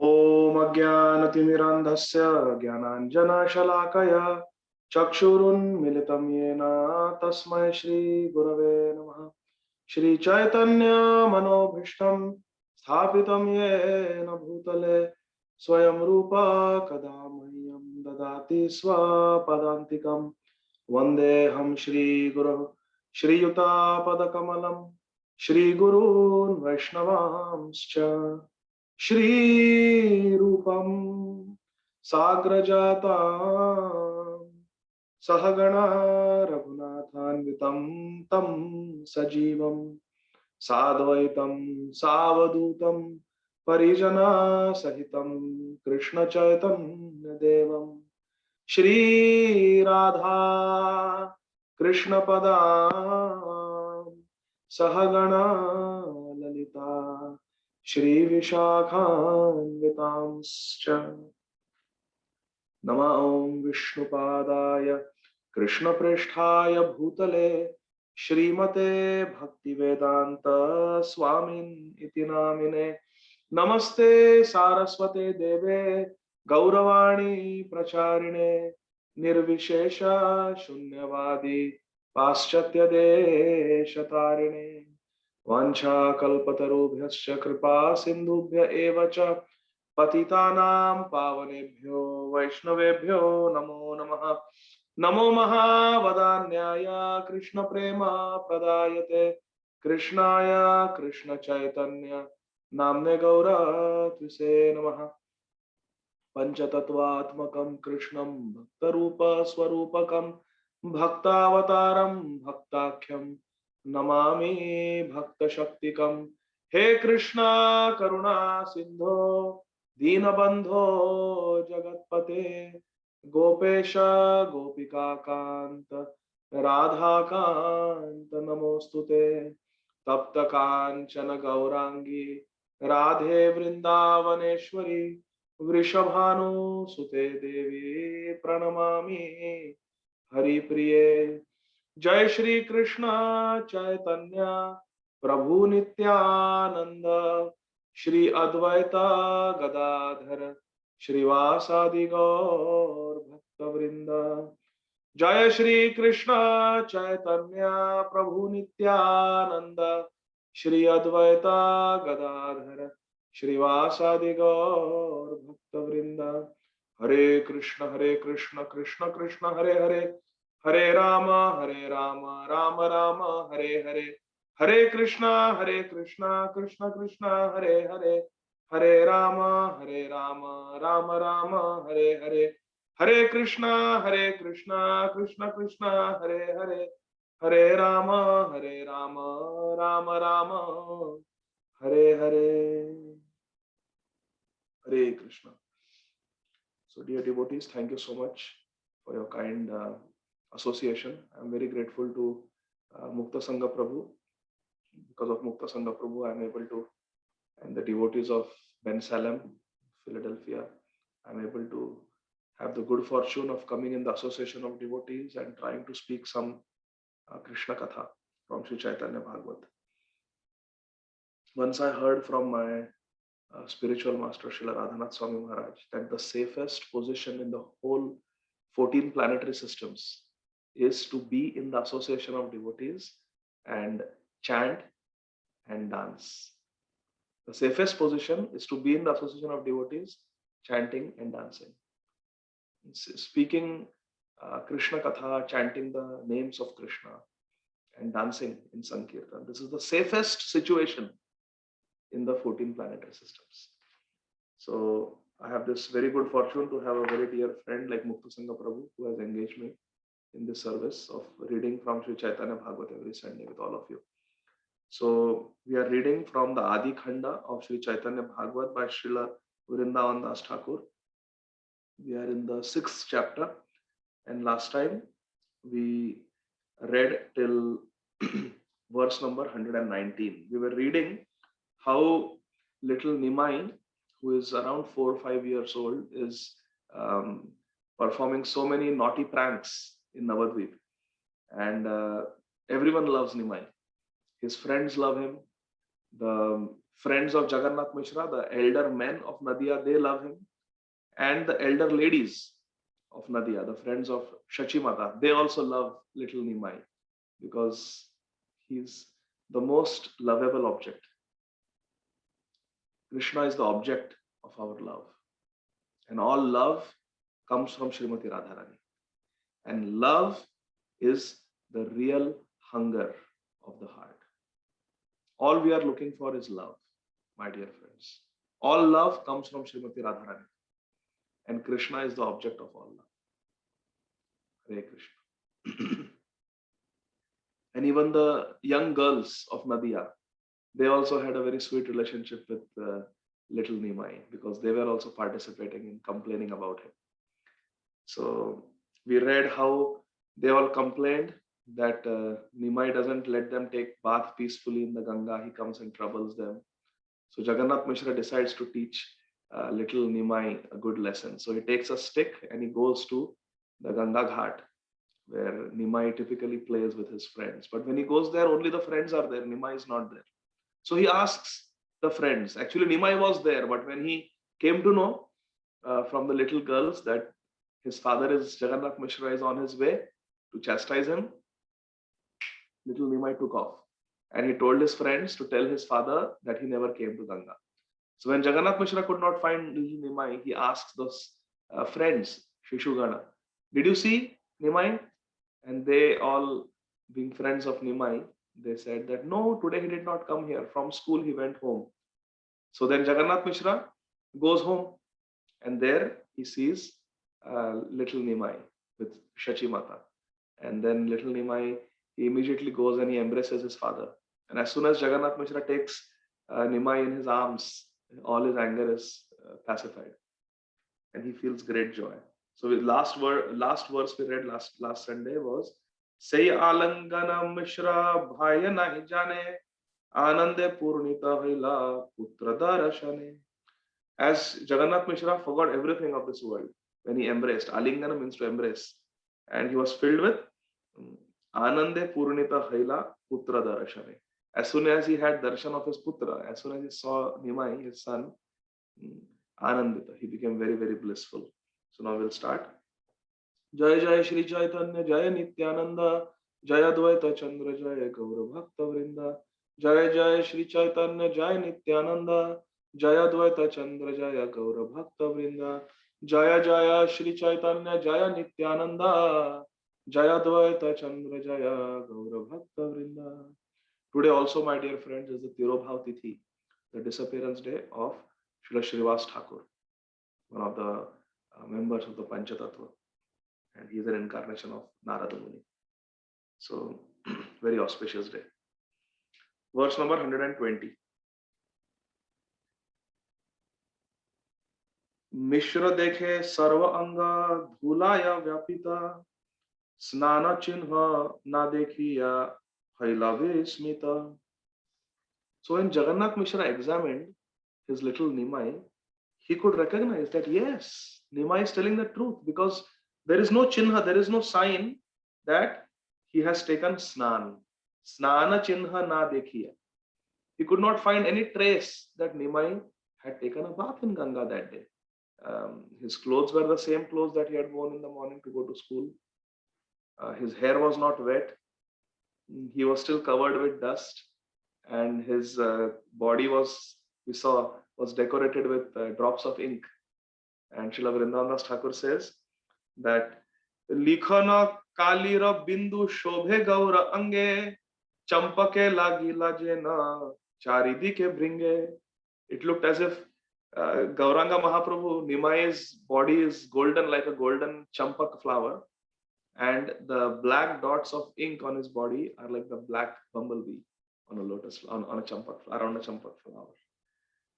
ॐ अज्ञानतिमिरान्धस्य ज्ञानाञ्जनशलाकया चक्षुरुन्मिलितं येन तस्मै श्रीगुरवे नमः। श्रीचैतन्यमनोभीष्टं स्थापितं येन भूतले स्वयं रूपा कदा मह्यं ददाति स्वपदान्तिकं। वन्देऽहं श्रीगुरुः श्रीयुतापदकमलं श्रीगुरून् वैष्णवांश्च श्रीरूपं साग्रजातं सहगणा रघुनाथान्वितं तं सजीवं साद्वैतं सावधूतं परिजनसहितं कृष्णचैतन्यदेवं श्रीराधा कृष्णपदां सहगणा ललिता श्रीविशाखान्वितांश्च। नमः ॐ विष्णुपादाय कृष्णप्रेष्ठाय भूतले श्रीमते भक्तिवेदान्त स्वामिन् इति नामिने। नमस्ते सारस्वते देवे गौरवाणी प्रचारिणे निर्विशेष शून्यवादी पाश्चात्य देशतारिणे। वाञ्छाकल्पतरुभ्यश्च कृपा सिन्धुभ्य एव च पतितानां पावनेभ्यो वैष्णवेभ्यो नमो नमः। नमो महावदान्याय कृष्ण प्रेम प्रदायते कृष्णाय कृष्ण चैतन्य नाम्ने गौरत्विषे नमः। पंचतत्वात्मकं कृष्णं भक्तरूप स्वरूपकं भक्तावतारं भक्ताख्यं नमामि भक्तशक्तिकं। हे कृष्णा करुणा सिंधो दीनबंधो जगत्पते गोपेश गोपिका कांत राधा कांत नमोस्तुते। तप्त कांचन गौरांगी राधे वृंदावनेश्वरी वृषभानुसुते देवी प्रणमामि हरिप्रिये। जय श्री कृष्ण चैतन्य प्रभु नित्यानंद श्री अद्वैत गदाधर श्रीवासादि गौर भक्तवृंद। जय श्री कृष्ण चैतन्य प्रभु नित्यानंद श्री अद्वैत गदाधर श्रीवासादि गौर भक्तवृंद। हरे कृष्ण कृष्ण कृष्ण हरे हरे हरे राम राम राम हरे हरे। हरे कृष्ण कृष्ण कृष्ण हरे हरे हरे राम राम राम हरे हरे। हरे Krishna Krishna Krishna Hare Hare Hare Ram Ram Ram Hare Hare. Hare Krishna. So dear devotees, thank you so much for your kind association. I am very grateful to Mukta Sangha Prabhu. Because of Mukta Sangha Prabhu, I am able to, and the devotees of Ben Salem, Philadelphia, I am able to have the good fortune of coming in the association of devotees and trying to speak some Krishna Katha from Sri Chaitanya Bhagavat. Once I heard from my spiritual master Srila Radhanath Swami Maharaj that the safest position in the whole 14 planetary systems is to be in the association of devotees and chant and dance. The safest position is to be in the association of devotees, chanting and dancing. Speaking Krishna Katha, chanting the names of Krishna and dancing in Sankirtan. This is the safest situation in the 14 planetary systems. So I have this very good fortune to have a very dear friend like Mukta Sangha Prabhu who has engaged me in this service of reading from Sri Chaitanya Bhagavat every Sunday with all of you. So we are reading from the Adi Khanda of Sri Chaitanya Bhagavat by Srila Vrindavan Das Thakur. We are in the 6th chapter, and last time we read till verse number 119. We were reading how little Nimai, who is around 4 or 5 years old, is performing so many naughty pranks in Navadvip. And everyone loves Nimai. His friends love him. The friends of Jagannath Mishra, the elder men of Nadia, they love him. And the elder ladies of Nadia, the friends of Shachimata, they also love little Nimai because he's the most lovable object. Krishna is the object of our love. And all love comes from Srimati Radharani. And love is the real hunger of the heart. All we are looking for is love, my dear friends. All love comes from Srimati Radharani. And Krishna is the object of all love. Hare Krishna. And even the young girls of Nadia, they also had a very sweet relationship with little Nimai because they were also participating in complaining about him. So we read how they all complained that Nimai doesn't let them take bath peacefully in the Ganga. He comes and troubles them. So Jagannath Mishra decides to teach little Nimai a good lesson. So he takes a stick and he goes to the Ganga Ghat where Nimai typically plays with his friends. But when he goes there, only the friends are there. Nimai is not there. So he asks the friends. Actually, Nimai was there, but when he came to know from the little girls that his father is Jagannath Mishra is on his way to chastise him, little Nimai took off. And he told his friends to tell his father that he never came to Ganga. So when Jagannath Mishra could not find little Nimai, he asked those friends, Shishugana, did you see Nimai? And they all, being friends of Nimai, they said that no, today he did not come here. From school, he went home. So then Jagannath Mishra goes home and there he sees little Nimai with Shachimata. And then little Nimai, he immediately goes and he embraces his father. And as soon as Jagannath Mishra takes Nimai in his arms, all his anger is pacified. And he feels great joy. So the last verse we read last Sunday was Say Alangana Mishra Bhaya Nahi Jane Anande Purnita Haila Putra Darashane. As Jagannath Mishra forgot everything of this world when he embraced. Alingana means to embrace. And he was filled with Anande Purnita Haila Putra Darashane. As soon as he had darshan of his putra, as soon as he saw Nimai, his son, Anandita, he became very, very blissful. So now we'll start. Jaya Jaya Shri Chaitanya Jaya Nityananda Jaya Dvaita Chandra Jaya Gaura Bhakta Vrinda Jaya Jaya Shri Chaitanya Jaya Nityananda Jaya Dvaita Chandra Jaya Gaura Bhakta Vrinda Jaya Jaya Shri Chaitanya Jaya Nityananda Jaya Dvaita Chandra Jaya Gaura Bhakta Vrinda. Today also, my dear friends, is the Tirobhav Tithi, the disappearance day of Srila Shrivas Thakur, one of the members of the Panchatattva. And he is an incarnation of Narada Muni. So, very auspicious day. Verse number 120. Mishra dekhe sarva anga dhulaya vyapita snana chinha na dekhiya hailave smita. So when Jagannath Mishra examined his little Nimai, he could recognize that yes, Nimai is telling the truth because there is no chinha, there is no sign that he has taken snan. Snana chinha na dekhiya. He could not find any trace that Nimai had taken a bath in Ganga that day. His clothes were the same clothes that he had worn in the morning to go to school. His hair was not wet. He was still covered with dust. And his body was, we saw, was decorated with drops of ink. And Srila Vrindavan Thakur says that Likhana kalira bindu shobhe gaura ange champake lagi lajena charidike bringe. It looked as if Gauranga Mahaprabhu, Nimai's body is golden like a golden champak flower, and the black dots of ink on his body are like the black bumblebee on a lotus, on a champak, around a champak flower.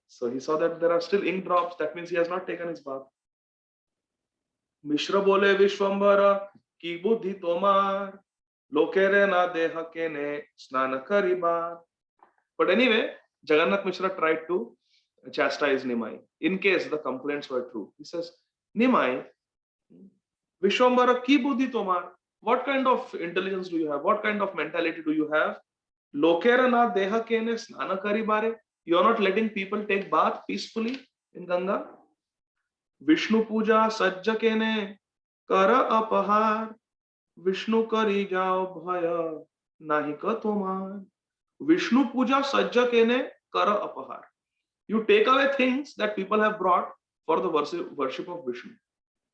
So he saw that there are still ink drops. That means he has not taken his bath. Mishra bole Vishwambara ki buddhi tomar lokere na deha kene snana kariba. But anyway, Jagannath Mishra tried to chastise Nimai in case the complaints were true. He says, Nimai, Vishwambara ki buddhi tomar. What kind of intelligence do you have? What kind of mentality do you have? Lokera na deha kene snana kari bare. You are not letting people take bath peacefully in Ganga. Vishnu puja sajja kene kara apahar. Vishnu kari jao bhaya nahi ka tomar. Vishnu puja sajja kene kara apahar. You take away things that people have brought for the worship of Vishnu.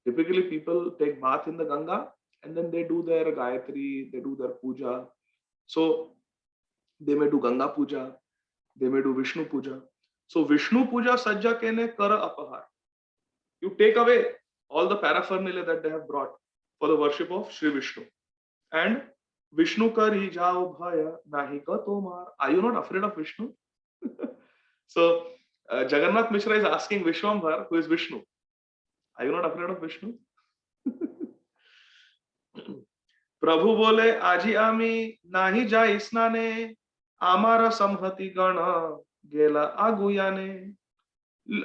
Typically, people take bath in the Ganga and then they do their Gayatri, they do their puja. So they may do Ganga puja, they may do Vishnu puja. So Vishnu puja sajja kene kara apahar. You take away all the paraphernalia that they have brought for the worship of Sri Vishnu. And Vishnu kari jao bhaya nahi ka tomar. Are you not afraid of Vishnu? So Jagannath Mishra is asking Vishwambhar, who is Vishnu, are you not afraid of Vishnu? Prabhu bole, aji ami nahi jai snane, amara samhati gana gela aguyane.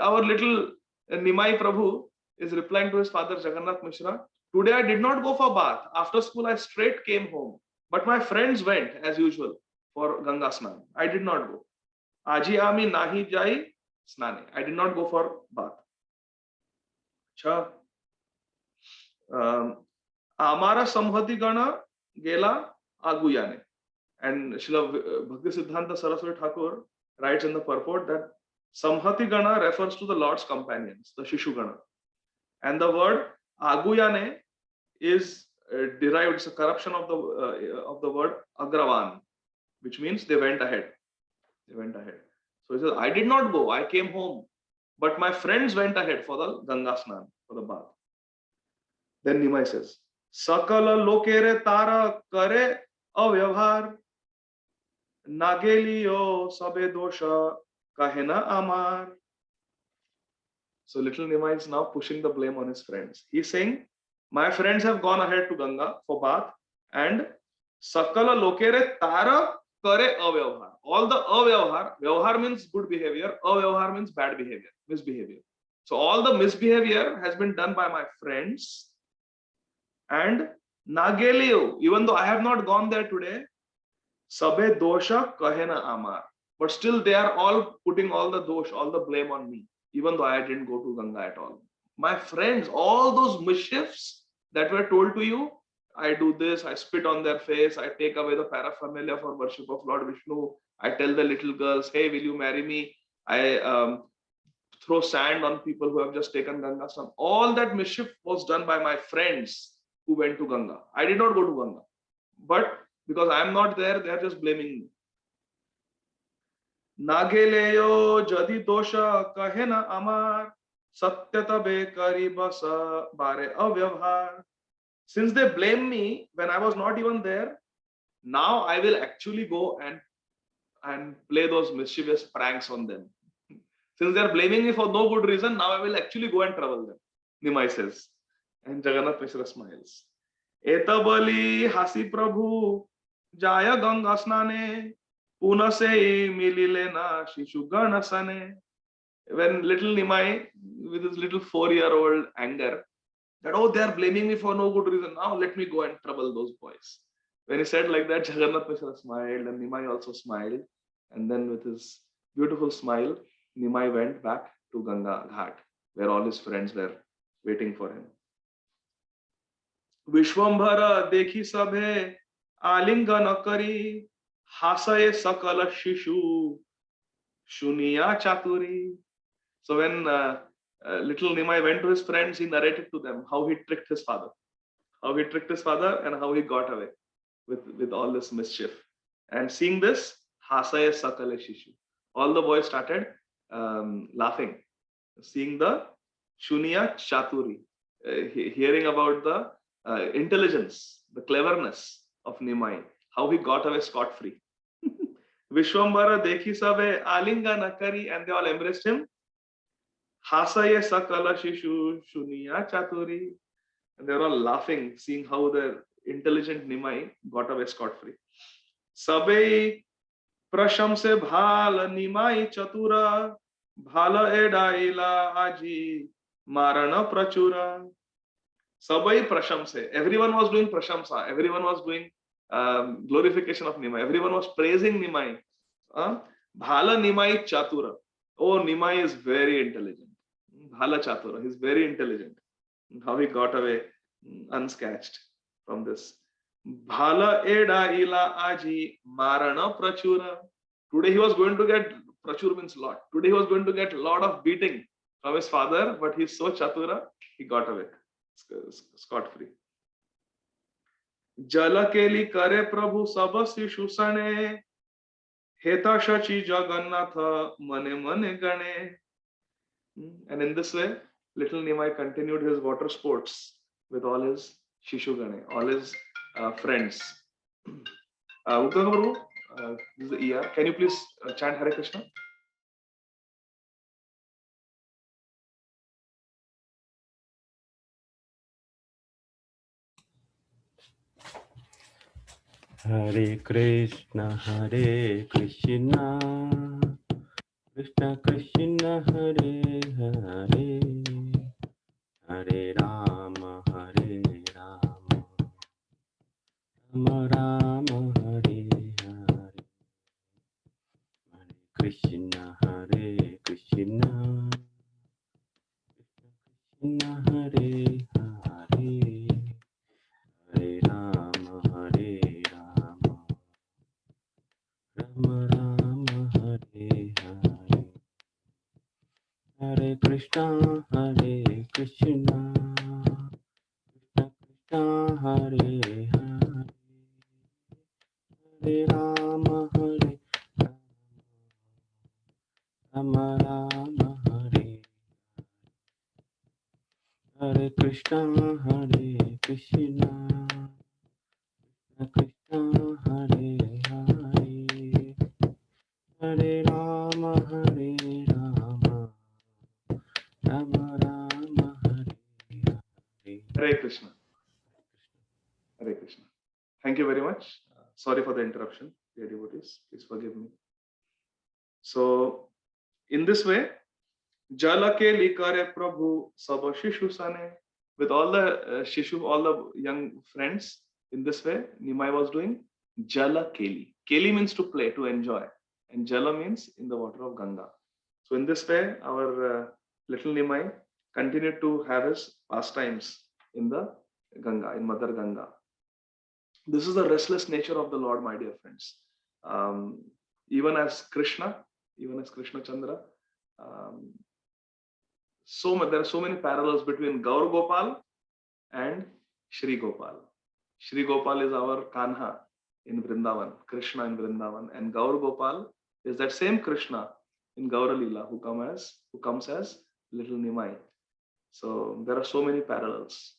Our little Nimai Prabhu is replying to his father Jagannath Mishra. Today I did not go for bath. After school I straight came home. But my friends went as usual for Ganga Snan. I did not go. Aji ami nahi jai snane. I did not go for bath. Acha. Amara samhati gana gela aguyane. And Srila Bhakti Siddhanta Saraswati Thakur writes in the purport that Samhati Gana refers to the Lord's companions, the Shishu Gana. And the word Aguyane is derived, it's a corruption of the word Agravan, which means they went ahead. They went ahead. So he says, I did not go, I came home. But my friends went ahead for the Ganga Snan, for the bath. Then Nimai says, Sakala lokere tara kare avyavhar Nageliyo sabe dosha kahena amar. So little Nimai is now pushing the blame on his friends. He's saying, my friends have gone ahead to Ganga for bath and sakala lokere tara kare avyavhar. All the avyavhar, vyavhar means good behavior, avyavhar means bad behavior, misbehavior. So all the misbehavior has been done by my friends. And Nageliyo, even though I have not gone there today, Sabe dosha kahena amar. But still they are all putting all the dosh, all the blame on me, even though I didn't go to Ganga at all. My friends, all those mischiefs that were told to you, I do this, I spit on their face, I take away the paraphernalia for worship of Lord Vishnu, I tell the little girls, hey, will you marry me? I throw sand on people who have just taken Ganga Snan. All that mischief was done by my friends who went to Ganga. I did not go to Ganga. But because I am not there, they are just blaming me. Nageleyo jadi dosha kahena amar satyatabe kari basa bare avyavhar. Since they blame me when I was not even there, now I will actually go and play those mischievous pranks on them. Since they are blaming me for no good reason, now I will actually go and trouble them. Nimai says. And Jagannath Mishra smiles. Etabali hasi prabhu Jaya Ganga Snane Punase Mililena Shishu Ganasane. When little Nimai, with his little 4-year-old anger, that oh, they are blaming me for no good reason. Now let me go and trouble those boys. When he said like that, Jagannath Mishra smiled and Nimai also smiled. And then with his beautiful smile, Nimai went back to Ganga Ghat, where all his friends were waiting for him. Vishwambhara dekhi sabhe Alingana kari hasaye sakala shishu shuniya chaturi. So when little Nimai went to his friends, he narrated to them how he tricked his father, and how he got away with all this mischief. And seeing this, hasaye sakala shishu, all the boys started laughing, seeing the shuniya chaturi, hearing about the intelligence, the cleverness of Nimai, how he got away scot-free. Vishwambara dekhi sabe alingana kari, and they all embraced him. Hasaye sakala shishu shuniya chaturi, and they were all laughing, seeing how the intelligent Nimai got away scot-free. Sabe prashamse bhala Nimai chatura, bhala edaila aji marana prachura. Sabai prashamse. Everyone was doing prashamsa. Everyone was doing glorification of Nimai. Everyone was praising Nimai. Bhala Nimai Chatura. Oh, Nimai is very intelligent. Bhala Chatura. He's very intelligent. How he got away unscathed from this. Bhala Eda Ila Aji Marana Prachura. Today he was going to get, Prachur means lot. Today he was going to get a lot of beating from his father, but he's so Chatura, he got away scot free. Jala Keli Kare Prabhu Sabasi Shusane Heta Shachi Jagannatha Mane Mane Gane. And in this way, little Nimai continued his water sports with all his Shishugane, all his friends. Prabhu, this is the ER. Can you please chant Hare Krishna? Hare Krishna, Krishna Krishna, Hare Hare, Hare Rama, Rama Rama, Hare Hare, Hare Krishna, Krishna Krishna, Hare Hare, Hare Rama, Rama Rama, Hare Hare. Hare Krishna, Krishna Krishna, Hare Hare, Hare Rama, Rama Rama, Hare Hare Krishna, Krishna Krishna, Hare Hare, Hare Rama, Rama Rama, Hare Hare. Hare Krishna. Hare Krishna. Thank you very much. Sorry for the interruption, dear devotees. Please forgive me. So, in this way, Jala ke likare Prabhu Saba Shishu Sane, with all the Shishu, all the young friends, in this way, Nimai was doing Jala Keli. Keli means to play, to enjoy, and Jala means in the water of Ganga. So, in this way, our little Nimai continued to have his pastimes in the Ganga, in Mother Ganga. This is the restless nature of the Lord, my dear friends. Even as Krishna Chandra, there are so many parallels between Gaur Gopal and Shri Gopal. Shri Gopal is our Kanha in Vrindavan, Krishna in Vrindavan, and Gaur Gopal is that same Krishna in Gaura Leela who comes as little Nimai. So there are so many parallels.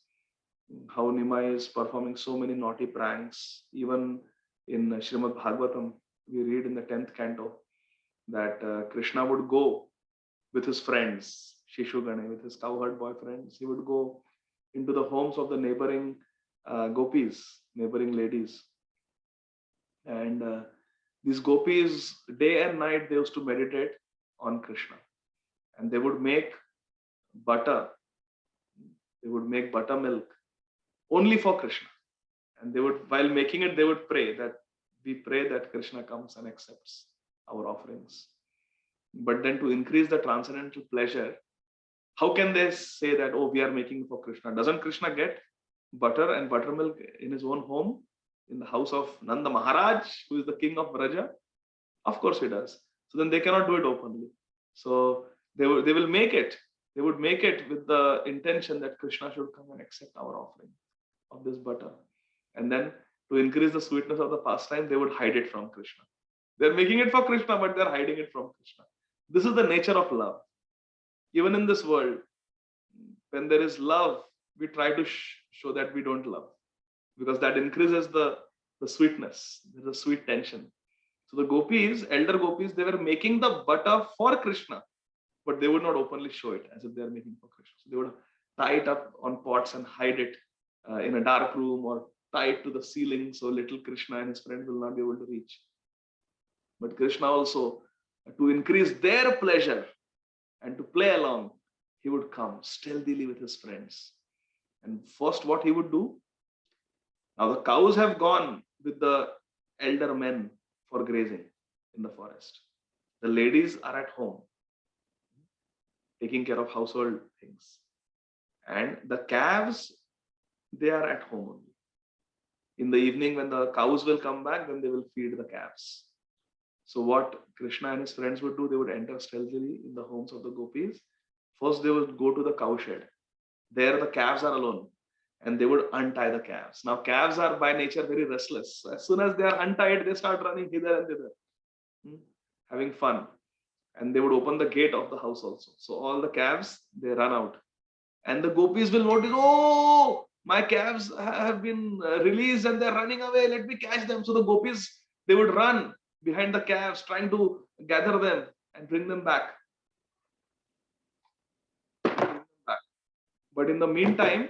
How Nimai is performing so many naughty pranks. Even in Srimad Bhagavatam, we read in the 10th canto that Krishna would go with his friends, Shishugane, with his cowherd boyfriends. He would go into the homes of the neighboring gopis, neighboring ladies. And these gopis, day and night, they used to meditate on Krishna. And they would make butter. They would make buttermilk only for Krishna. And they would, while making it, they would pray that we pray that Krishna comes and accepts our offerings. But then to increase the transcendental pleasure, how can they say that, oh, we are making for Krishna? Doesn't Krishna get butter and buttermilk in his own home, in the house of Nanda Maharaj, who is the king of Vraja? Of course he does. So then they cannot do it openly. So they will make it. They would make it with the intention that Krishna should come and accept our offering of this butter. And then to increase the sweetness of the pastime, they would hide it from Krishna. They're making it for Krishna, but they're hiding it from Krishna. This is the nature of love. Even in this world, when there is love, we try to show that we don't love, because that increases the sweetness. There's a sweet tension. So the gopis, elder gopis, they were making the butter for Krishna, but they would not openly show it as if they are making for Krishna. So they would tie it up on pots and hide it in a dark room, or tie it to the ceiling so little Krishna and his friends will not be able to reach. But Krishna also, to increase their pleasure and to play along, he would come stealthily with his friends. And first what he would do, now the cows have gone with the elder men for grazing in the forest. The ladies are at home taking care of household things. And the calves, they are at home only. In the evening, when the cows will come back, then they will feed the calves. So what Krishna and his friends would do, they would enter stealthily in the homes of the gopis. First, they would go to the cow shed. There, the calves are alone, and they would untie the calves. Now, calves are by nature very restless. As soon as they are untied, they start running hither and thither, having fun. And they would open the gate of the house also. So all the calves, they run out. And the gopis will notice, oh, my calves have been released and they're running away. Let me catch them. So the gopis, they would run behind the calves, trying to gather them and bring them back. But in the meantime,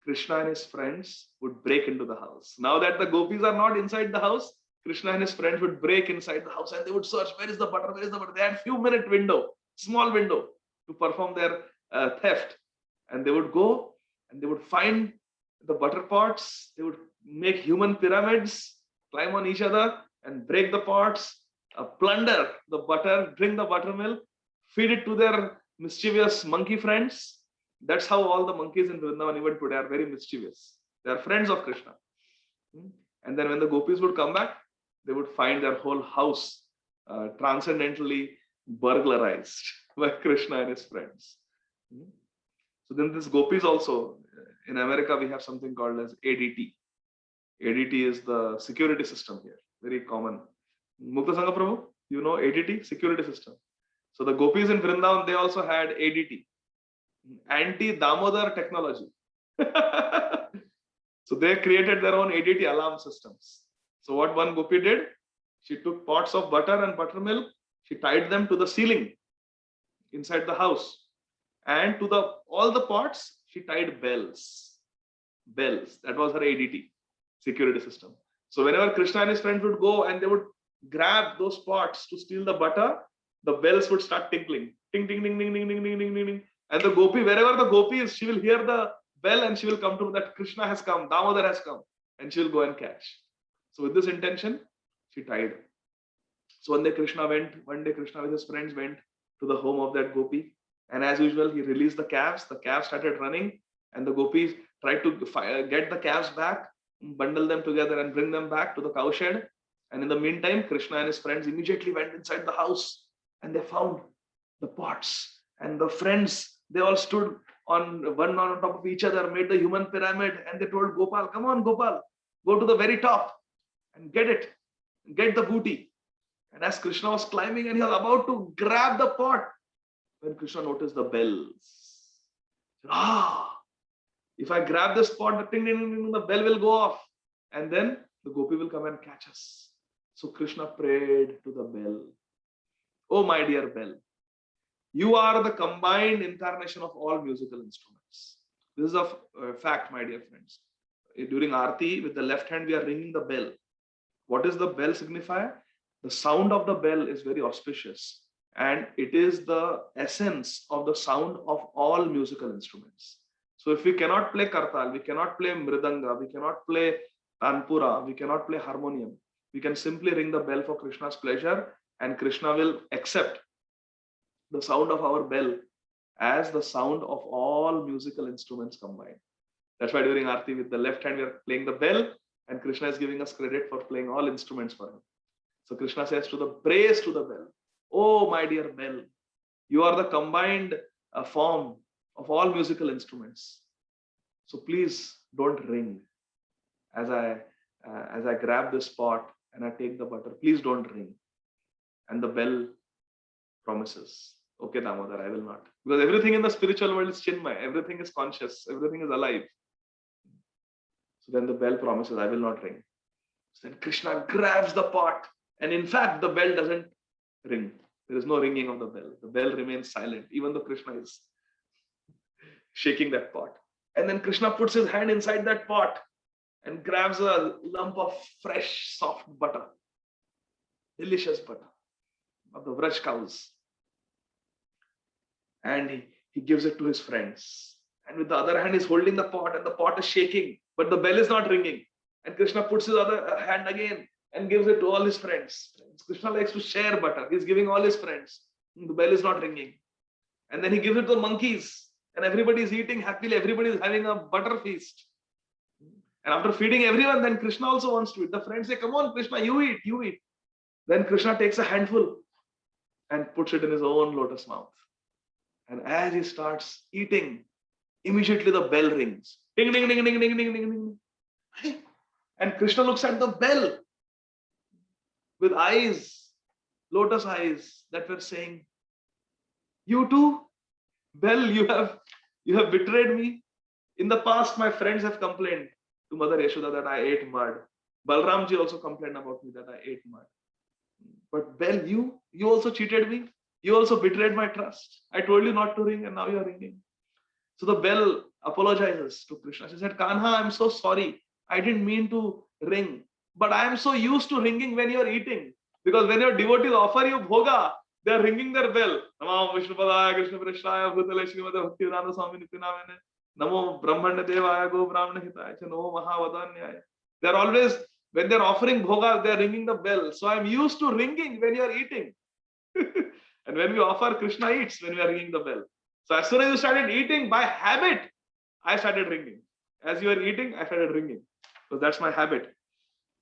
Krishna and his friends would break into the house. Now that the gopis are not inside the house, Krishna and his friends would break inside the house and they would search, where is the butter? Where is the butter? They had few-minute window, small window to perform their theft. And they would go and they would find the butter pots. They would make human pyramids, climb on each other and break the pots, plunder the butter, drink the buttermilk, feed it to their mischievous monkey friends. That's how all the monkeys in Vrindavan even today are very mischievous. They are friends of Krishna. And then when the gopis would come back, they would find their whole house transcendently burglarized by Krishna and his friends. So then this gopis also, in America, we have something called as ADT. ADT is the security system here, very common. Mukta Sangha Prabhu, you know ADT, security system. So the gopis in Vrindavan, they also had ADT, anti-Damodar technology. So they created their own ADT alarm systems. So what one gopi did, she took pots of butter and buttermilk, she tied them to the ceiling inside the house. And to all the pots, she tied bells. Bells. That was her ADT, security system. So whenever Krishna and his friends would go and they would grab those pots to steal the butter, the bells would start tinkling. Ting, ting, ting, ting, ting, ting, ting, ting, ting, ting. And the gopi, wherever the gopi is, she will hear the bell and she will come to that Krishna has come, Damodar has come, and she will go and catch. So with this intention, she tied. So one day Krishna with his friends went to the home of that gopi. And as usual, he released the calves. The calves started running and the gopis tried to get the calves back, bundle them together and bring them back to the cow shed. And in the meantime, Krishna and his friends immediately went inside the house and they found the pots. And the friends, they all stood on one on top of each other, made the human pyramid, and they told Gopal, come on, Gopal, go to the very top and get it, get the booty. And as Krishna was climbing and he was about to grab the pot, when Krishna noticed the bells, if I grab this pot, the ting, ting, ting, the bell will go off, and then the gopi will come and catch us. So Krishna prayed to the bell. Oh, my dear bell, you are the combined incarnation of all musical instruments. This is a fact, my dear friends. During Aarti, with the left hand, we are ringing the bell. What does the bell signify? The sound of the bell is very auspicious. And it is the essence of the sound of all musical instruments. So if we cannot play kartal, we cannot play mridanga, we cannot play tanpura, we cannot play harmonium, we can simply ring the bell for Krishna's pleasure, and Krishna will accept the sound of our bell as the sound of all musical instruments combined. That's why during Aarti, with the left hand, we are playing the bell, and Krishna is giving us credit for playing all instruments for him. So Krishna says to the praise to the bell, oh, my dear bell, you are the combined form of all musical instruments. So please don't ring as I grab this pot and I take the butter. Please don't ring. And the bell promises, okay, Damodar, I will not. Because everything in the spiritual world is Chinmay. Everything is conscious. Everything is alive. So then the bell promises, I will not ring. So then Krishna grabs the pot. And in fact, the bell doesn't ring. There is no ringing of the bell. The bell remains silent, even though Krishna is shaking that pot. And then Krishna puts his hand inside that pot and grabs a lump of fresh, soft butter. Delicious butter of the Vraj cows. And he gives it to his friends. And with the other hand, he's holding the pot and the pot is shaking. but the bell is not ringing. And Krishna puts his other hand again and gives it to all his friends. Krishna likes to share butter. He's giving all his friends. The bell is not ringing. And then he gives it to the monkeys. And everybody is eating happily. Everybody is having a butter feast. And after feeding everyone, then Krishna also wants to eat. The friends say, come on, Krishna, you eat, you eat. Then Krishna takes a handful and puts it in his own lotus mouth. And as he starts eating, immediately the bell rings. Ding, ding, ding, ding, ding, ding, ding, ding. And Krishna looks at the bell with eyes, lotus eyes that were saying, you too, bell, you have betrayed me. In the past, my friends have complained to Mother Yashoda that I ate mud. Balramji also complained about me that I ate mud. But bell, you also cheated me. You also betrayed my trust. I told you not to ring and now you are ringing. So the bell apologizes to Krishna. She said, Kanha, I'm so sorry. I didn't mean to ring. But I am so used to ringing when you're eating. Because when your devotees offer you bhoga, they are ringing their bell. Namo Vishnupadaya Krishna Prasthaya Bhutale Srimate Bhaktivedanta Swami Nityanamane. Namo Brahmanya Devaya Go Brahmana Hitaya Namo Mahavadanyaya. They are always, when they are offering bhoga, they are ringing the bell. So I'm used to ringing when you are eating. And when we offer, Krishna eats when we are ringing the bell. So as soon as you started eating, by habit, I started ringing. As you are eating, I started ringing. So that's my habit.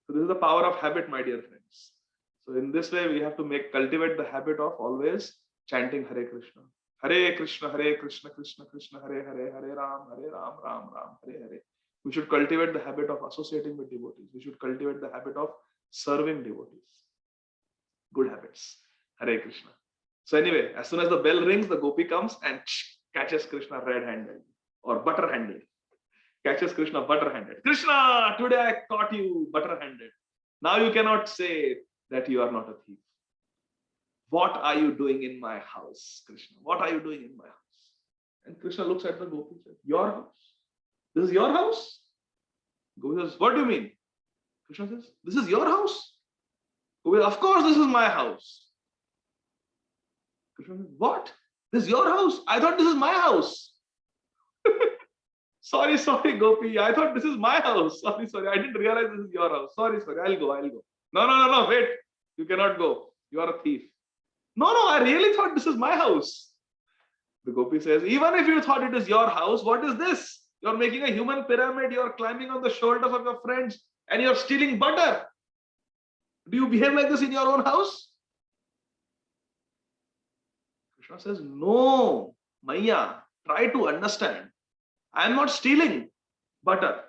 So this is the power of habit, my dear friends. So in this way, we have to cultivate the habit of always chanting Hare Krishna. Hare Krishna, Krishna Krishna, Hare Hare, Hare Ram, Ram Ram, Hare Hare. We should cultivate the habit of associating with devotees. We should cultivate the habit of serving devotees. Good habits. Hare Krishna. So anyway, as soon as the bell rings, the gopi comes and catches Krishna red-handed or butter-handed. Catches Krishna butter-handed. Krishna, today I caught you butter-handed. Now you cannot say that you are not a thief. What are you doing in my house, Krishna? What are you doing in my house? And Krishna looks at the gopi and says, your house? This is your house? Gopi says, what do you mean? Krishna says, this is your house? Gopi says, of course this is my house. Krishna says, what? This is your house? I thought this is my house. Sorry, Gopi. I thought this is my house. Sorry. I didn't realize this is your house. Sorry. I'll go. No. Wait. You cannot go. You are a thief. No. I really thought this is my house. The gopi says, even if you thought it is your house, what is this? You're making a human pyramid. You're climbing on the shoulders of your friends and you're stealing butter. Do you behave like this in your own house? Krishna says, no, Maya, try to understand. I am not stealing butter.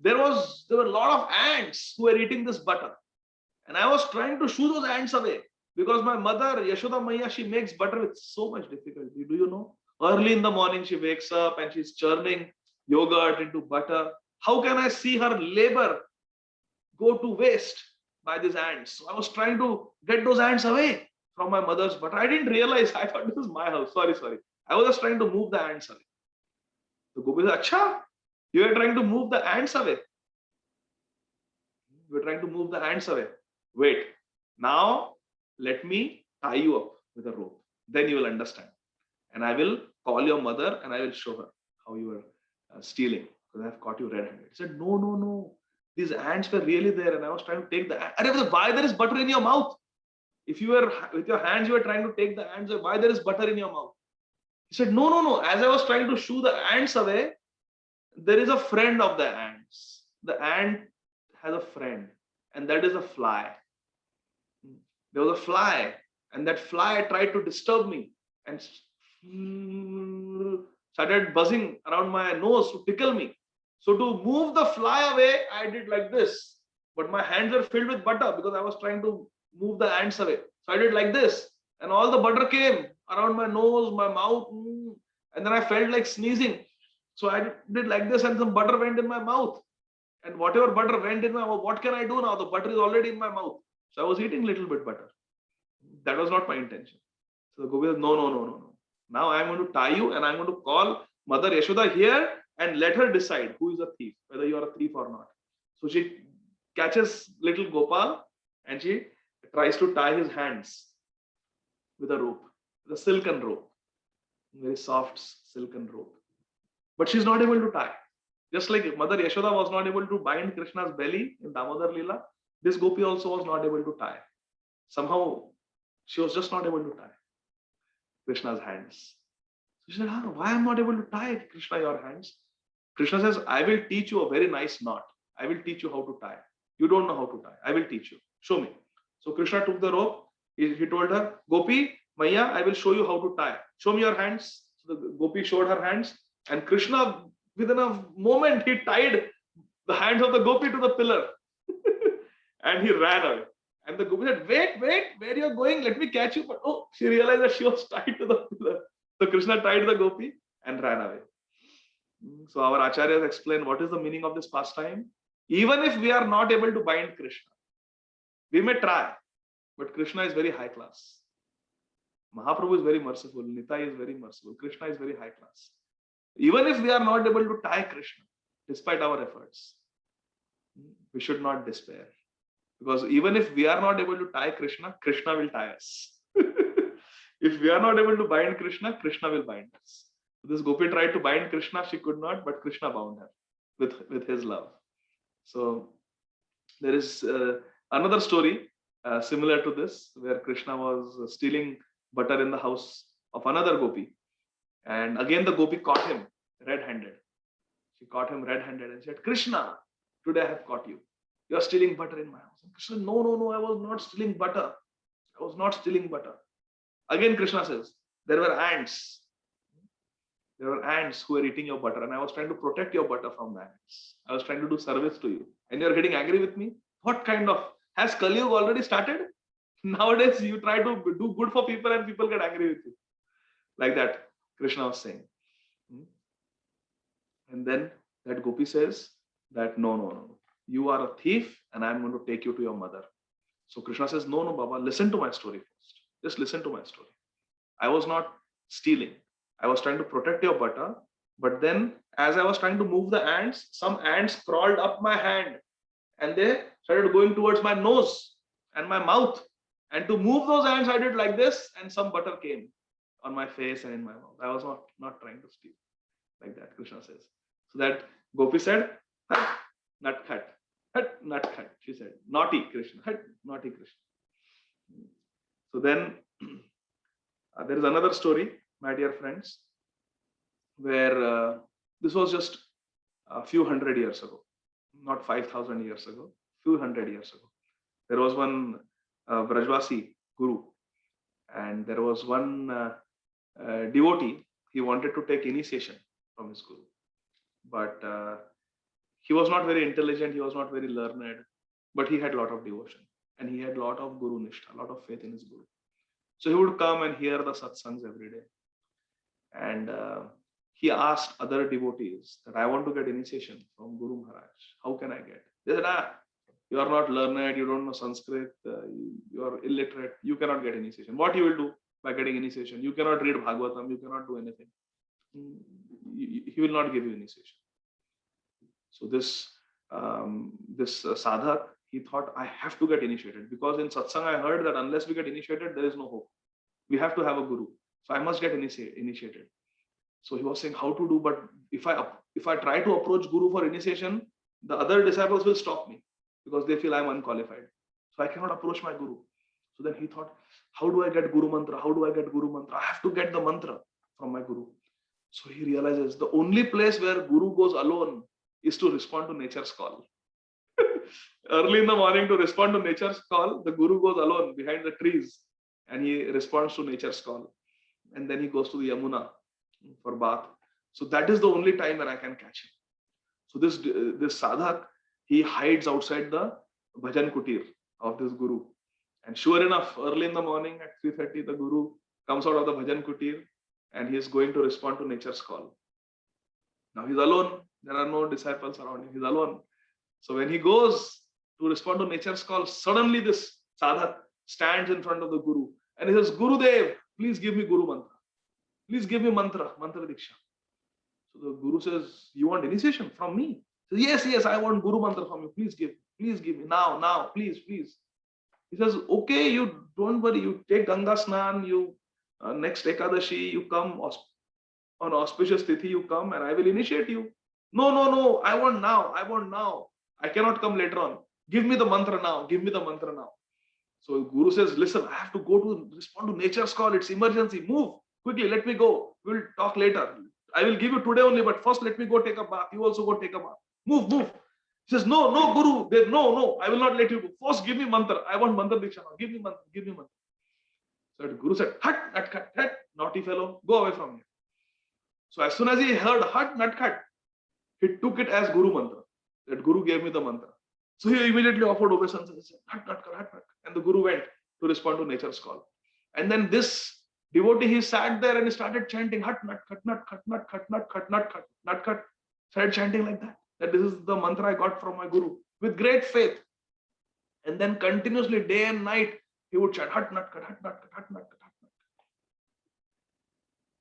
There were a lot of ants who were eating this butter. And I was trying to shoo those ants away because my mother, Yashoda Maya, she makes butter with so much difficulty. Do you know? Early in the morning, she wakes up and she's churning yogurt into butter. How can I see her labor go to waste by these ants? So I was trying to get those ants away from my mother's butter. I didn't realize. I thought this is my house. Sorry. I was just trying to move the ants away. The gopi says, Acha, you are trying to move the ants away. You are trying to move the ants away. Wait, now let me tie you up with a rope. Then you will understand. And I will call your mother and I will show her how you were stealing because I have caught you red-handed. He said, no. These ants were really there and I was trying to take the ants. Why there is butter in your mouth? If you were with your hands, you were trying to take the ants away. Why there is butter in your mouth? He said, no. As I was trying to shoo the ants away, there is a friend of the ants. The ant has a friend, and that is a fly. There was a fly, and that fly tried to disturb me and started buzzing around my nose to tickle me. So to move the fly away, I did like this. But my hands were filled with butter because I was trying to move the ants away. So I did like this, and all the butter came around my nose, my mouth, and then I felt like sneezing. So I did like this and some butter went in my mouth. And whatever butter went in my mouth, what can I do now? The butter is already in my mouth. So I was eating a little bit butter. That was not my intention. So the gopi says, no. Now I am going to tie you and I am going to call Mother Yashoda here and let her decide who is a thief, whether you are a thief or not. So she catches little Gopal and she tries to tie his hands with a rope, with a silken rope, very soft silken rope. But she's not able to tie. Just like Mother Yashoda was not able to bind Krishna's belly in Damodar Leela, this gopi also was not able to tie. Somehow she was just not able to tie Krishna's hands. She said, why am I not able to tie Krishna your hands? Krishna says, I will teach you a very nice knot. I will teach you how to tie. You don't know how to tie. I will teach you. Show me. So Krishna took the rope. He told her, Gopi, Maya, I will show you how to tie. Show me your hands. So the Gopi showed her hands. And Krishna, within a moment, he tied the hands of the Gopi to the pillar. And he ran away. And the Gopi said, wait, where you are going? Let me catch you. But oh, she realized that she was tied to the pillar. So Krishna tied the Gopi and ran away. So our acharyas explain what is the meaning of this pastime. Even if we are not able to bind Krishna, we may try, but Krishna is very high class. Mahaprabhu is very merciful. Nitai is very merciful. Krishna is very high class. Even if we are not able to tie Krishna, despite our efforts, we should not despair. Because even if we are not able to tie Krishna, Krishna will tie us. If we are not able to bind Krishna, Krishna will bind us. This Gopi tried to bind Krishna, she could not, but Krishna bound her with his love. So there is another story similar to this, where Krishna was stealing butter in the house of another Gopi. And again the Gopi caught him red-handed. She caught him red-handed and said, Krishna, today I have caught you. You are stealing butter in my house. And Krishna, no, I was not stealing butter. I was not stealing butter. Again Krishna says, there were ants. There were ants who were eating your butter, and I was trying to protect your butter from the ants. I was trying to do service to you, and you're getting angry with me? What kind of, has Kali Yuga already started? Nowadays, you try to do good for people and people get angry with you. Like that, Krishna was saying. And then that Gopi says that, no. You are a thief, and I'm going to take you to your mother. So Krishna says, no, Baba, listen to my story first. Just listen to my story. I was not stealing. I was trying to protect your butter, but then as I was trying to move the ants, some ants crawled up my hand and they started going towards my nose and my mouth. And to move those ants, I did like this, and some butter came on my face and in my mouth. I was not trying to steal. Like that, Krishna says. So that Gopi said, nut cut, nut cut. She said, naughty Krishna, naughty Krishna. So then there is another story, my dear friends, where this was just a few hundred years ago, not 5,000 years ago, few hundred years ago. There was one Brajvasi guru, and there was one devotee. He wanted to take initiation from his guru, but he was not very intelligent, he was not very learned, but he had a lot of devotion, and he had a lot of guru nishtha, a lot of faith in his guru. So he would come and hear the satsangs every day. And he asked other devotees that I want to get initiation from Guru Maharaj. How can I get? They said, you are not learned, you don't know Sanskrit, you are illiterate, you cannot get initiation. What you will do by getting initiation? You cannot read Bhagavatam, you cannot do anything. He will not give you initiation. So this sadhak, he thought, I have to get initiated, because in satsang I heard that unless we get initiated, there is no hope. We have to have a guru. So I must get initiated. So he was saying how to do, but if I try to approach guru for initiation, the other disciples will stop me because they feel I'm unqualified. So I cannot approach my guru. So then he thought, how do I get guru mantra? How do I get guru mantra? I have to get the mantra from my guru. So he realizes the only place where guru goes alone is to respond to nature's call. Early in the morning, to respond to nature's call, the guru goes alone behind the trees and he responds to nature's call. And then he goes to the Yamuna for bath. So that is the only time when I can catch him. So this sadhak, he hides outside the bhajan kutir of this guru. And sure enough, early in the morning at 3:30, the guru comes out of the bhajan kutir and he is going to respond to nature's call. Now he's alone. There are no disciples around him. He's alone. So when he goes to respond to nature's call, suddenly this sadhak stands in front of the guru and he says, Gurudev, please give me guru mantra. Please give me mantra diksha. So the guru says, you want initiation from me? He says, yes, I want guru mantra from you. Please give me now, please. He says, okay, you don't worry. You take Ganga Snan, you next Ekadashi, you come on auspicious tithi, you come and I will initiate you. No, no, no, I want now. I want now. I cannot come later on. Give me the mantra now. Give me the mantra now. So Guru says, listen, I have to go to respond to nature's call. It's emergency. Move quickly. Let me go. We'll talk later. I will give you today only, but first let me go take a bath. You also go take a bath. Move, move. He says, no, no, Guru. No, no, I will not let you go. First, give me mantra. I want mantra diksha now. Give me mantra. Give me mantra. So the Guru said, hut, nutcut, hut, naughty fellow, go away from here. So as soon as he heard hut, nutcut, he took it as Guru mantra. That Guru gave me the mantra. So he immediately offered obeisance and said, hut, nutcut, hut, nutcut. And the Guru went to respond to nature's call. And then this devotee, he sat there and he started chanting, hut, nutcut, nutcut, nutcut, nutcut, nutcut, nutcut. Started chanting like that. That this is the mantra I got from my Guru with great faith. And then continuously, day and night, he would chant, hut, nutcut, hut, nutcut, hut, nutcut, hut, nutcut.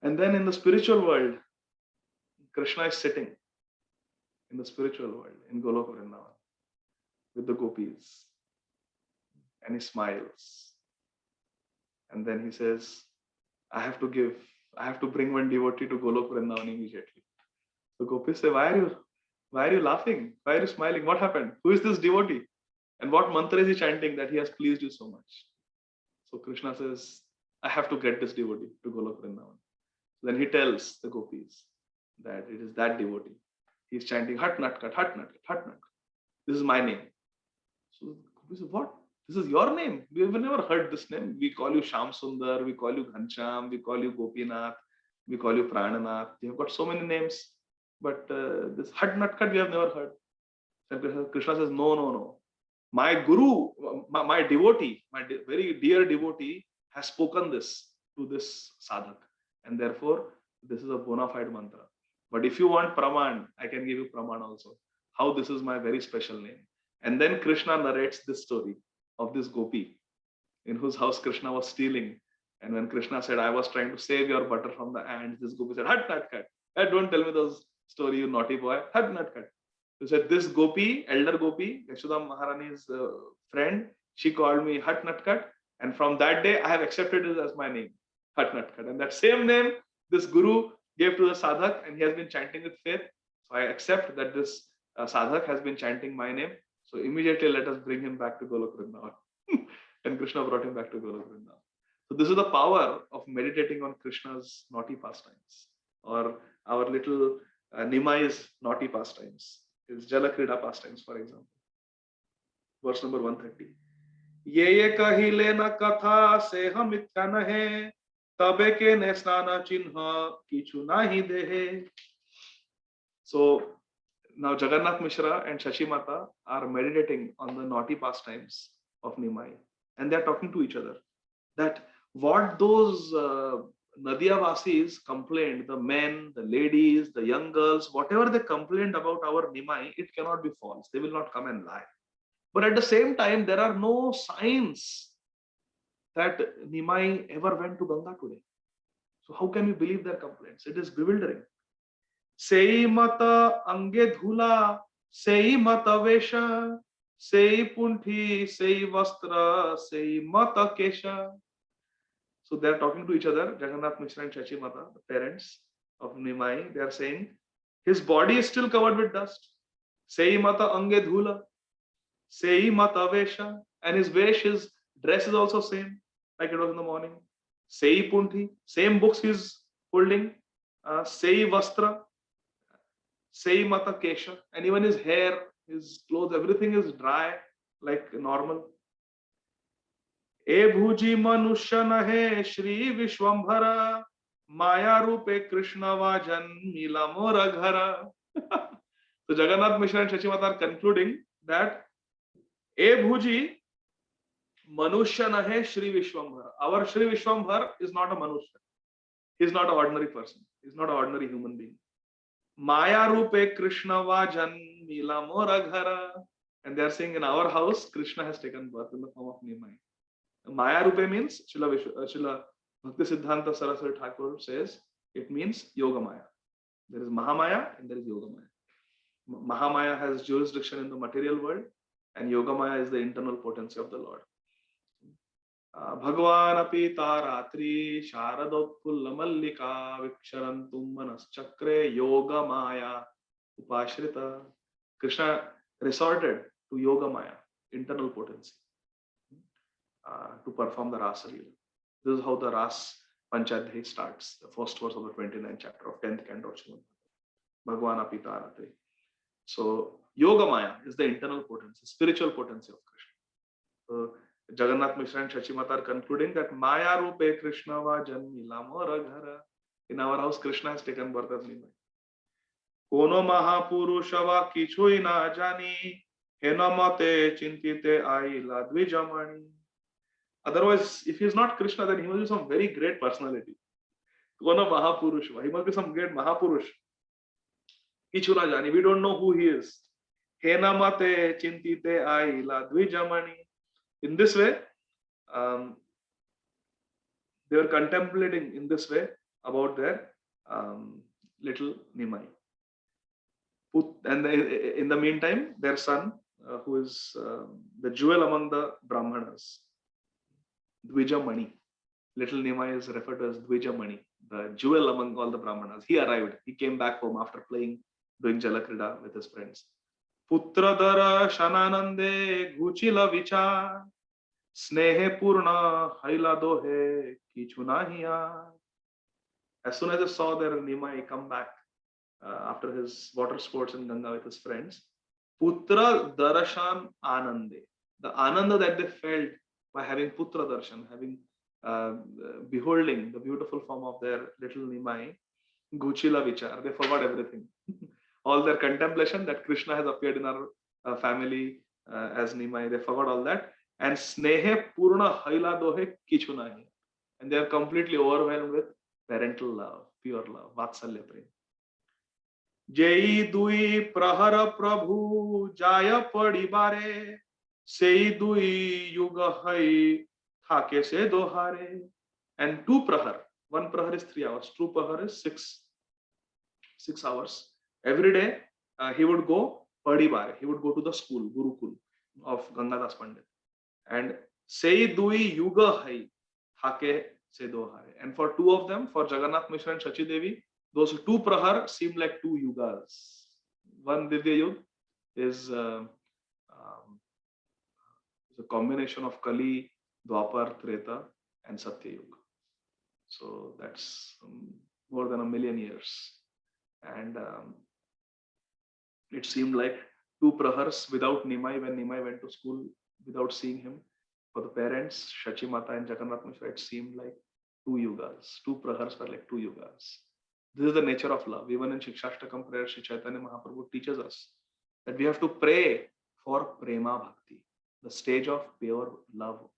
And then in the spiritual world, Krishna is sitting in the spiritual world in Goloka Vrindavan with the gopis. And he smiles. And then he says, I have to bring one devotee to Goloka Vrindavan immediately. The gopis say, why are you laughing? Why are you smiling? What happened? Who is this devotee? And what mantra is he chanting that he has pleased you so much? So Krishna says, I have to get this devotee to Goloka Vrindavan. Then he tells the gopis that it is that devotee. He is chanting, hut, nutcut, hut, nutcut, hut, nutcut. This is my name. So the gopis say, what? This is your name? We have never heard this name. We call you Sham Sundar, we call you Ghansham, we call you Gopinath, we call you Prananath. You have got so many names. But this hut, nutcut, we have never heard. So Krishna says, no, no, no. My Guru, my devotee, very dear devotee has spoken this to this sadhak. And therefore, this is a bona fide mantra. But if you want Praman, I can give you Praman also. How this is my very special name. And then Krishna narrates this story of this gopi in whose house Krishna was stealing. And when Krishna said, I was trying to save your butter from the ants, this gopi said, hut, nutcut. Hey, don't tell me those story, you naughty boy. Hut, nutcut. So said, this gopi, elder gopi, Yashoda Maharani's friend, she called me hut, nutcut. And from that day, I have accepted it as my name. Hut, nutcut. And that same name, this guru gave to the sadhak, and he has been chanting with faith. So I accept that this sadhak has been chanting my name. So immediately let us bring him back to Goloka Vrindavan. And Krishna brought him back to Goloka Vrindavan. So this is the power of meditating on Krishna's naughty pastimes, or our little Nimai's naughty pastimes, his Jalakrida pastimes, for example. Verse number 130. Ye kahile na katha se hum mithya nahe, tabe ke ne snana chinha kichu nahi dehe. So now Jagannath Mishra and Shashi Mata are meditating on the naughty pastimes of Nimai, and they are talking to each other that what those Nadiyavasis complained, the men, the ladies, the young girls, whatever they complained about our Nimai, it cannot be false. They will not come and lie. But at the same time, there are no signs that Nimai ever went to Ganga today. So how can we believe their complaints? It is bewildering. Sei mata ange dhula, sei mata vesha, sei punthi, sei vastra, sei mata kesha. So they are talking to each other, Jagannath Mishra and Shashi Mata, the parents of Nimai. They are saying, his body is still covered with dust. Sei mata ange dhula, sei mata vesha, and his vesh, his dress is also same, like it was in the morning. Sei punthi, same books he's holding. Sei vastra, sei mata kesha, and even his hair, his clothes, everything is dry like normal. E bhuji manusya nahe Shri Vishwambhara, Maya rupe Krishna vajan mila mora ghara. So Jagannath Mishra and Shashi Mata are concluding that E bhuji manusya nahe Shri Vishwambhara. Our Shri Vishwambhar is not a manusya. He is not an ordinary person. He is not an ordinary human being. Maya rupe Krishna vajan mila mora ghara. And they are saying in our house, Krishna has taken birth in the form of Nimai. Maya rupe means, Srila Bhakti Siddhanta Saraswati Thakur says, it means Yoga Maya. There is Mahamaya and there is Yoga Maya. Mahamaya has jurisdiction in the material world, and Yoga Maya is the internal potency of the Lord. Bhagavan api taratri sharadotpulla mallika viksharantum manas chakre yoga maya Upashrita. Krishna resorted to Yoga Maya, internal potency, to perform the Rasa Leela. This is how the Ras Panchadhyayi starts, the first verse of the 29th chapter of 10th canto of Srimad Bhagavana Pitarate. So, Yoga Maya is the internal potency, spiritual potency of Krishna. So, Jagannath Mishra and Shachimata are concluding that Maya Rupe Krishna va janmila mora ghara. In our house, Krishna has taken birth as Nimai. Kono Mahapurusha Kichui na jani, Henamate Chintite Aila Dvijamani. Otherwise, if he is not Krishna, then he must be some very great personality. Kono Mahapurusha, he must be some great Mahapurush. Kichu na jani, we don't know who he is. Henamate Chintite Aila Dvijamani. In this way, they were contemplating in this way about their little Nimai. And in the meantime, their son, who is the jewel among the Brahmanas, Dvijamani. Little Nimai is referred to as Dvijamani, the jewel among all the Brahmanas. He arrived. He came back home after doing Jalakrida with his friends. Putradara Shananande Guchila Vichar Snehe Purna Haila Dohe Kichunahiya. As soon as they saw their Nimai come back after his water sports in Ganga with his friends, Putra Darshan Anande, the Ananda that they felt by having Putra Darshan, having beholding the beautiful form of their little Nimai, Guchila Vichar, they forgot everything. All their contemplation that Krishna has appeared in our family as Nimai, they forgot all that. And Snehe Purna Haila Dohe Kichunahi. And they are completely overwhelmed with parental love, pure love, Vatsalya Prem. Jai Dui Prahara Prabhu Jaya Padibare Sei Dui Yuga Hai Thake Se Dohare. And 2 Prahar, 1 Prahar is 3 hours, 2 Prahar is 6 hours. Every day he would go Padibare, he would go to the school, Gurukul of Gangadas Pandit. And Sei Dui Yuga Hai Thake Se Dohare. And for 2 of them, for Jagannath Mishra and Shachi Devi, those 2 Prahar seem like 2 yugas. 1 Divya Yug is a combination of Kali, Dwapar, Treta, and Satya Yuga. So that's more than 1,000,000 years. And it seemed like 2 Prahars without Nimai, when Nimai went to school without seeing him. For the parents, Shachi Mata and Jagannath Mishra, it seemed like 2 yugas. 2 Prahars were like 2 yugas. This is the nature of love. Even in Shikshashtakam prayer, Sri Chaitanya Mahaprabhu teaches us that we have to pray for Prema Bhakti, the stage of pure love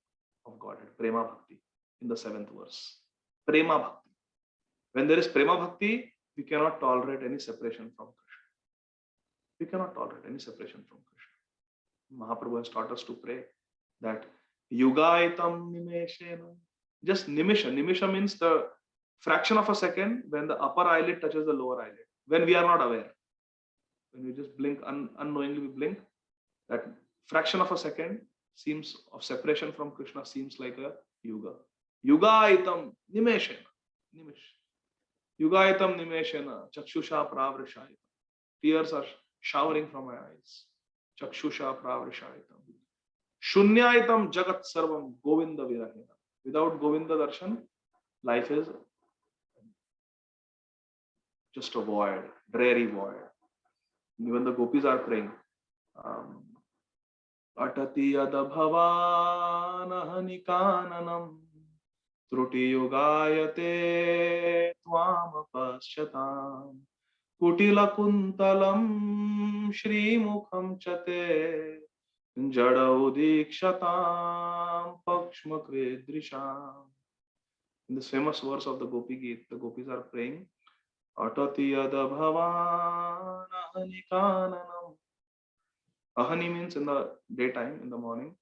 of Godhead, Prema Bhakti, in the 7th verse. Prema Bhakti. When there is Prema Bhakti, we cannot tolerate any separation from Krishna. We cannot tolerate any separation from Krishna. Mahaprabhu has taught us to pray that Yugaitam Nimeshena. Just Nimisha. Nimisha means the fraction of a second when the upper eyelid touches the lower eyelid, when we are not aware. When we just blink, unknowingly we blink, that fraction of a second seems of separation from Krishna seems like a yuga. Yugaitam Nimeshena. Nimish. Yugaitam Nimeshena. Chakshusha Pravrishaitam. Tears are showering from my eyes. Chakshusha Pravrishaitam. Shunyaitam Jagat Sarvam Govinda Virahena. Without Govinda Darshan, life is just a void, dreary void. Even the gopis are praying. Atati yada bhavanahani kananam truti yogayate tvam paschatam kutila kuntalam shri mukham chate jada udikshatam pakshma kridrisham. In this famous verse of the Gopi Geet, the gopis are praying Atati yada bhavan ahani kananam. Ahani means in the daytime, in the morning.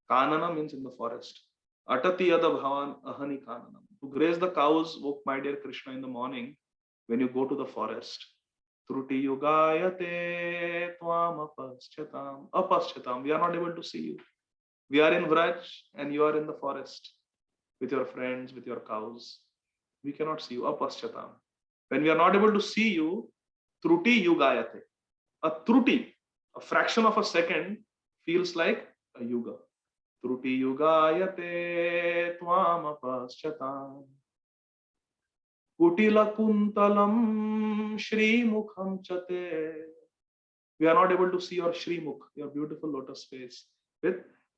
Kanana means in the forest. Atati yada bhavan ahani kananam. To graze the cows, oh my dear Krishna, in the morning, when you go to the forest. Truti yugayate tvam apaschatam. Apaschatam. We are not able to see you. We are in Vraj and you are in the forest with your friends, with your cows. We cannot see you. Apaschatam. When we are not able to see you, Truti Yugayate. A truti, a fraction of a second, feels like a yuga. Truti yugayate tvam paschyatam. Kutila kuntalam Shri Mukham Chate. We are not able to see your Shri Mukh, your beautiful lotus face, with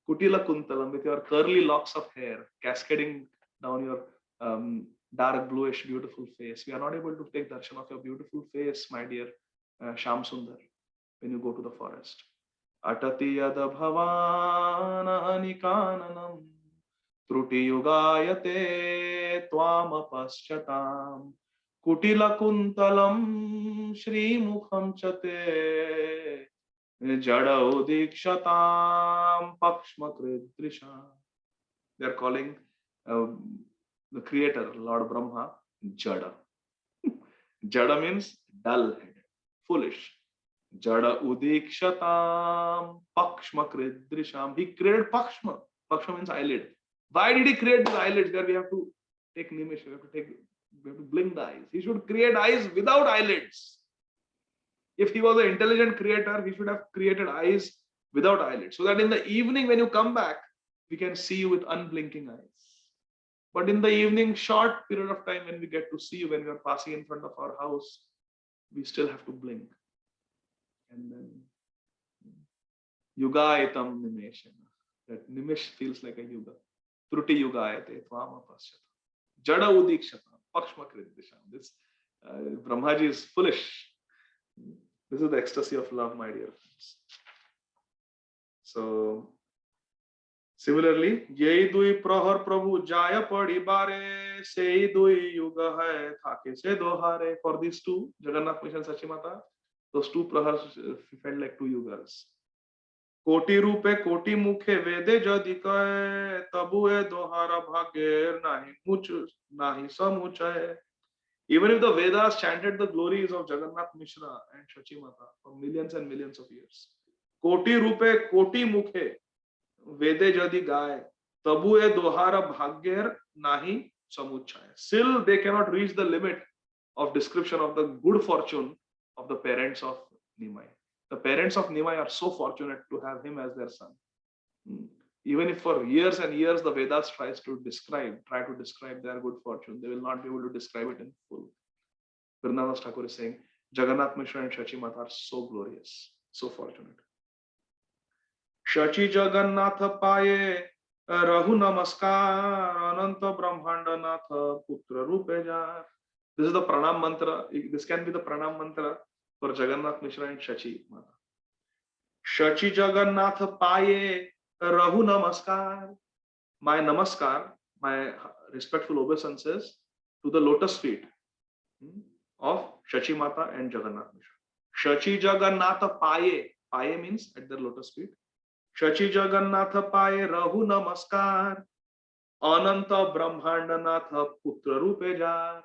Kutila Kuntalam, with your curly locks of hair cascading down your dark bluish beautiful face. We are not able to take darshan of your beautiful face, my dear Sham Sundar, when you go to the forest. Atati yada bhavana anikananam truti yugayate tvam paschyatam. Kutila kuntalam Shri Mukham Chate Jada Udikshatam Pakshma Kridrisha. They are calling the creator, Lord Brahma, Jada. Jada means dull-headed, foolish. Jada Udikshatam Pakshma Kridrisham. He created Pakshma. Pakshma means eyelid. Why did he create these eyelids? There we have to take nimish, we have to blink the eyes. He should create eyes without eyelids. If he was an intelligent creator, he should have created eyes without eyelids, so that in the evening when you come back, we can see you with unblinking eyes. But in the evening, short period of time when we get to see you, when we are passing in front of our house, we still have to blink. And then Yugaitam Nimeshana. That Nimesh feels like a yuga. Truti Yugayate Tvama Paschyatam. Jada Udikshatam Pakshma Kridisham. This Brahmaji is foolish. This is the ecstasy of love, my dear friends. So, similarly, Yei Dui Prahar Prabhu Jaya Padi Bare Sei Dui Yuga Hai Thake Se Dohare. For these two, Jagannath Mission Sachimata, those two prahars felt like two yugas. Koti Rupe Koti Mukhe Vede Jadikaye Tabue Dohara Bhagir Nahi Much Nahi Samuchaye. Even if the Vedas chanted the glories of Jagannath Mishra and Shachimata for millions and millions of years, Koti Rupe Koti Mukhe Vede Jadi Gaye Tabue Dohara Bhagyer Nahi Samuchaya. Still they cannot reach the limit of description of the good fortune of the parents of Nimai. The parents of Nimai are so fortunate to have him as their son. Even if for years and years the Vedas try to describe their good fortune, they will not be able to describe it in full. Vrindavan Thakur is saying, Jagannath Mishra and Shachimata are so glorious, so fortunate. Shachi Jagannath Paye Rahu Namaskar Ananta Brahmanda Natha Putra Rupejar. This is the Pranam mantra. This can be the Pranam mantra for Jagannath Mishra and Shachi Mata. Shachi Jagannath Paye Rahu Namaskar. My Namaskar, my respectful obeisances to the lotus feet of Shachi Mata and Jagannath Mishra. Shachi Jagannath Paye. Paye means at their lotus feet. Shachi Jagannath Paye Rahu Namaskar. Ananta Brahmanda Natha Putra Rupejar.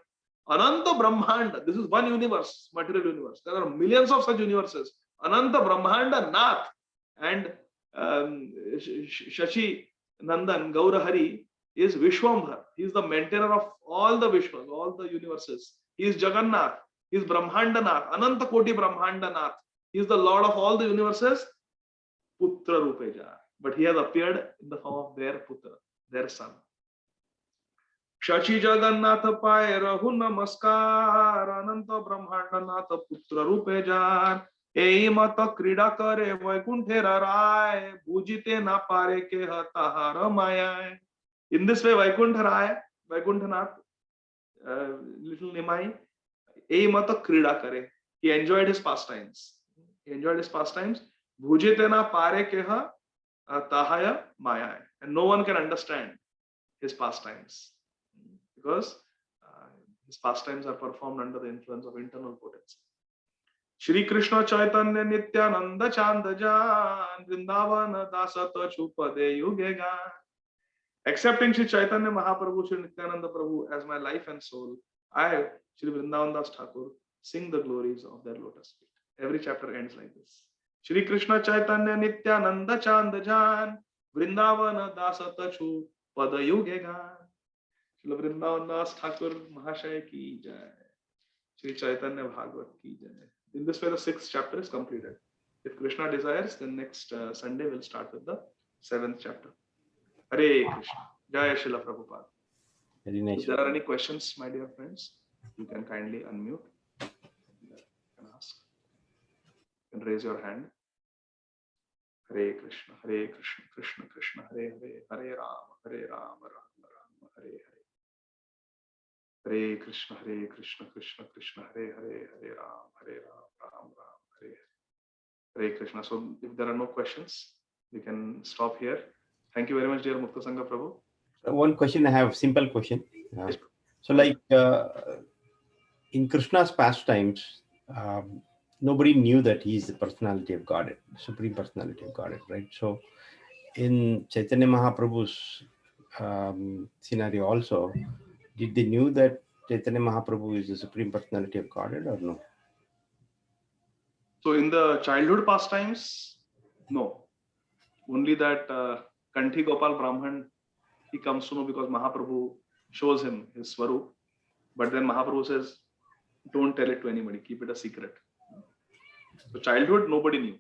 Ananta Brahmanda. This is one universe, material universe. There are millions of such universes. Ananta Brahmanda Nath and Shachi Nandan Gaurahari is Vishwambhar. He is the maintainer of all the Vishwas, all the universes. He is Jagannath. He is Brahmanda Nath. Ananta Koti Brahmanda Nath. He is the Lord of all the universes. Putra Rupeja. But he has appeared in the form of their Putra, their son. Shachi Jagannath Paye Rahu Namaskar Ananta Brahmanda Nath Putra Rupejar. Ei mata krida kare Vaikuntera Rai Bujite na pare ke hatahara maya. In this way, Vaikuntha Rai, Vaikuntanath, little Nimai, ei mata krida kare. He enjoyed his pastimes. Bujite na pare ke hatahaya maya. And no one can understand his pastimes because his pastimes are performed under the influence of internal potency. Shri Krishna Chaitanya Nityananda Chandajan Vrindavan Dasata Chupade Yugegan. Accepting Shri Chaitanya Mahaprabhu, Shri Nityananda Prabhu as my life and soul, I, Shri Vrindavan Das Thakur, sing the glories of their lotus feet. Every chapter ends like this. Shri Krishna Chaitanya Nityananda Chandajan Vrindavan Dasata Chupada Yugegan. Shri Vrindavan Das Thakur Mahashaya ki jai. Shri Chaitanya Bhagavat ki jai. In this way, the 6th chapter is completed. If Krishna desires, then next Sunday we'll start with the 7th chapter. Hare Krishna. Jaya Srila Prabhupada. Very nice. If there are any questions, my dear friends, you can kindly unmute and ask. You can raise your hand. Hare Krishna, Krishna Krishna, Hare Hare, Hare Rama, Rama Rama, Hare Hare. Hare Krishna, Krishna Krishna, Hare Hare, Hare Rama, Ram Ram, Hare Hare. Hare Krishna. So if there are no questions, we can stop here. Thank you very much, dear Mukta Sangha Prabhu. One question I have, simple question. Yes. So like in Krishna's pastimes, nobody knew that he is the personality of Godhead, supreme personality of Godhead, right? So in Chaitanya Mahaprabhu's scenario also, did they knew that Chaitanya Mahaprabhu is the supreme personality of Godhead or no? So in the childhood pastimes, no. Only that Kanthi Gopal Brahman, he comes to know because Mahaprabhu shows him his Swarup. But then Mahaprabhu says, don't tell it to anybody, keep it a secret. So childhood, nobody knew.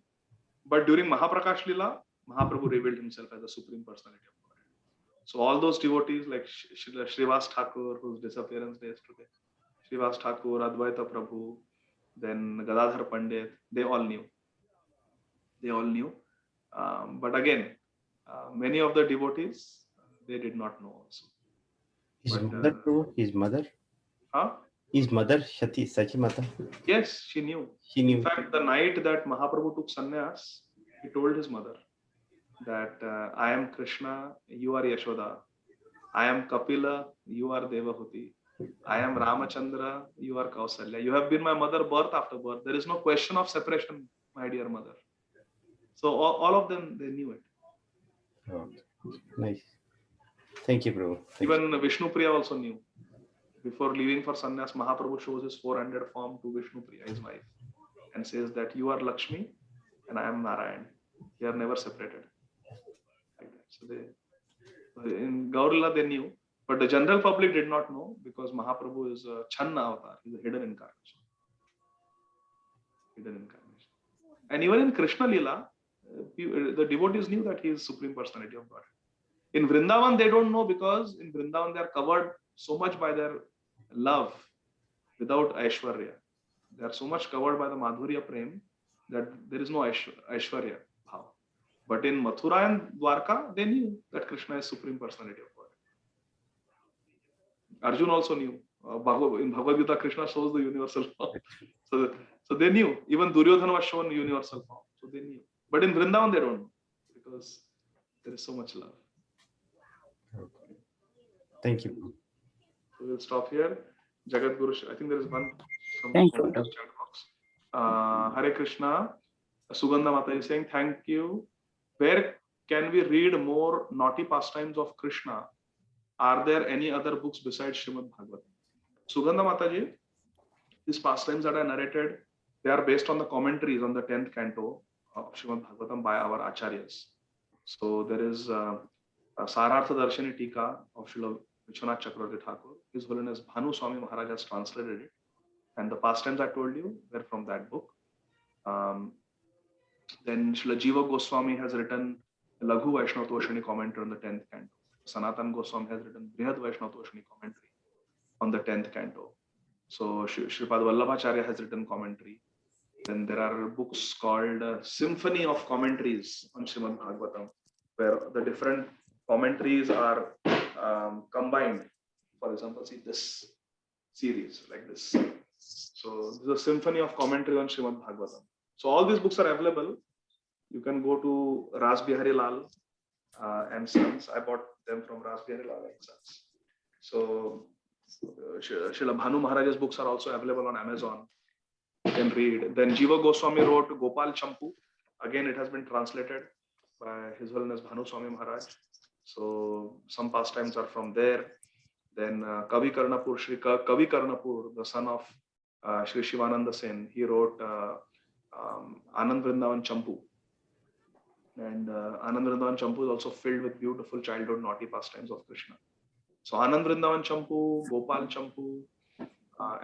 But during Mahaprakash Lila, Mahaprabhu revealed himself as the supreme personality of God. So all those devotees like Srivas Thakur, whose disappearance day is today, Srivas Thakur, Advaita Prabhu, then Gadadhar Pandit, they all knew. They all knew. But again, many of the devotees, they did not know also. His mother too? His mother? Huh? His mother, Sachimata? Yes, she knew. She knew. In fact, the night that Mahaprabhu took sannyas, he told his mother that I am Krishna, you are Yashoda. I am Kapila, you are Devahuti. I am Ramachandra, you are Kausalya. You have been my mother birth after birth. There is no question of separation, my dear mother. So all of them, they knew it. Oh, nice. Thank you, Prabhu. Even Vishnu Priya also knew. Before leaving for sannyas, Mahaprabhu shows his 400 form to Vishnu Priya, his wife, and says that you are Lakshmi and I am Narayan. They are never separated. Like that. So in Gaurila they knew, but the general public did not know because Mahaprabhu is a Channa avatar, he's a hidden incarnation. Hidden incarnation. And even in Krishna Lila, the devotees knew that he is Supreme Personality of God. In Vrindavan, they don't know because in Vrindavan they are covered so much by their love without Aishwarya. They are so much covered by the Madhurya Prem that there is no Aishwarya bhav. But in Mathura and Dwarka, they knew that Krishna is Supreme Personality of God. Arjun also knew. In Bhagavad Gita, Krishna shows the universal form. So they knew. Even Duryodhana was shown universal form. So they knew. But in Vrindavan, they don't know because there is so much love. Thank you. So we'll stop here. Jagat Guru, I think there is one. Thank you. Chat box. Hare Krishna. Sugandha Mata is saying, thank you. Where can we read more naughty pastimes of Krishna? Are there any other books besides Srimad Bhagavatam? Sugandha Mataji, these pastimes that I narrated, they are based on the commentaries on the 10th canto of Srimad Bhagavatam by our acharyas. So there is Sarartha Darshani Tika of Srila Vishwanath Chakravarti Thakur. His Holiness Bhanu Swami Maharaj has translated it. And the pastimes I told you were from that book. Then Srila Jiva Goswami has written Laghu Vaishnava Toshani commentary on the 10th canto. Sanatan Goswami has written Brihad Vaishnava Toshani commentary on the 10th canto. So Shripad Vallabhacharya has written commentary. Then there are books called Symphony of Commentaries on Srimad Bhagavatam, where the different commentaries are combined. For example, see this series like this. So this is a Symphony of Commentary on Srimad Bhagavatam. So all these books are available. You can go to Ras Bihari Lal and Sons. I bought them from Ras Bihari Lal and Sons. So Srila Bhanu Maharaj's books are also available on Amazon. You can read. Then Jiva Goswami wrote Gopal Champu. Again, it has been translated by His Holiness Bhanu Swami Maharaj. So some pastimes are from there. Then Kavi Karnapur, Shri Kavi Karnapur, the son of Shri Shivananda Sen, he wrote Anand Vrindavan Champu. And Anand Vrindavan Champu is also filled with beautiful childhood naughty pastimes of Krishna. So Anand Vrindavan Champu, Gopal Champu,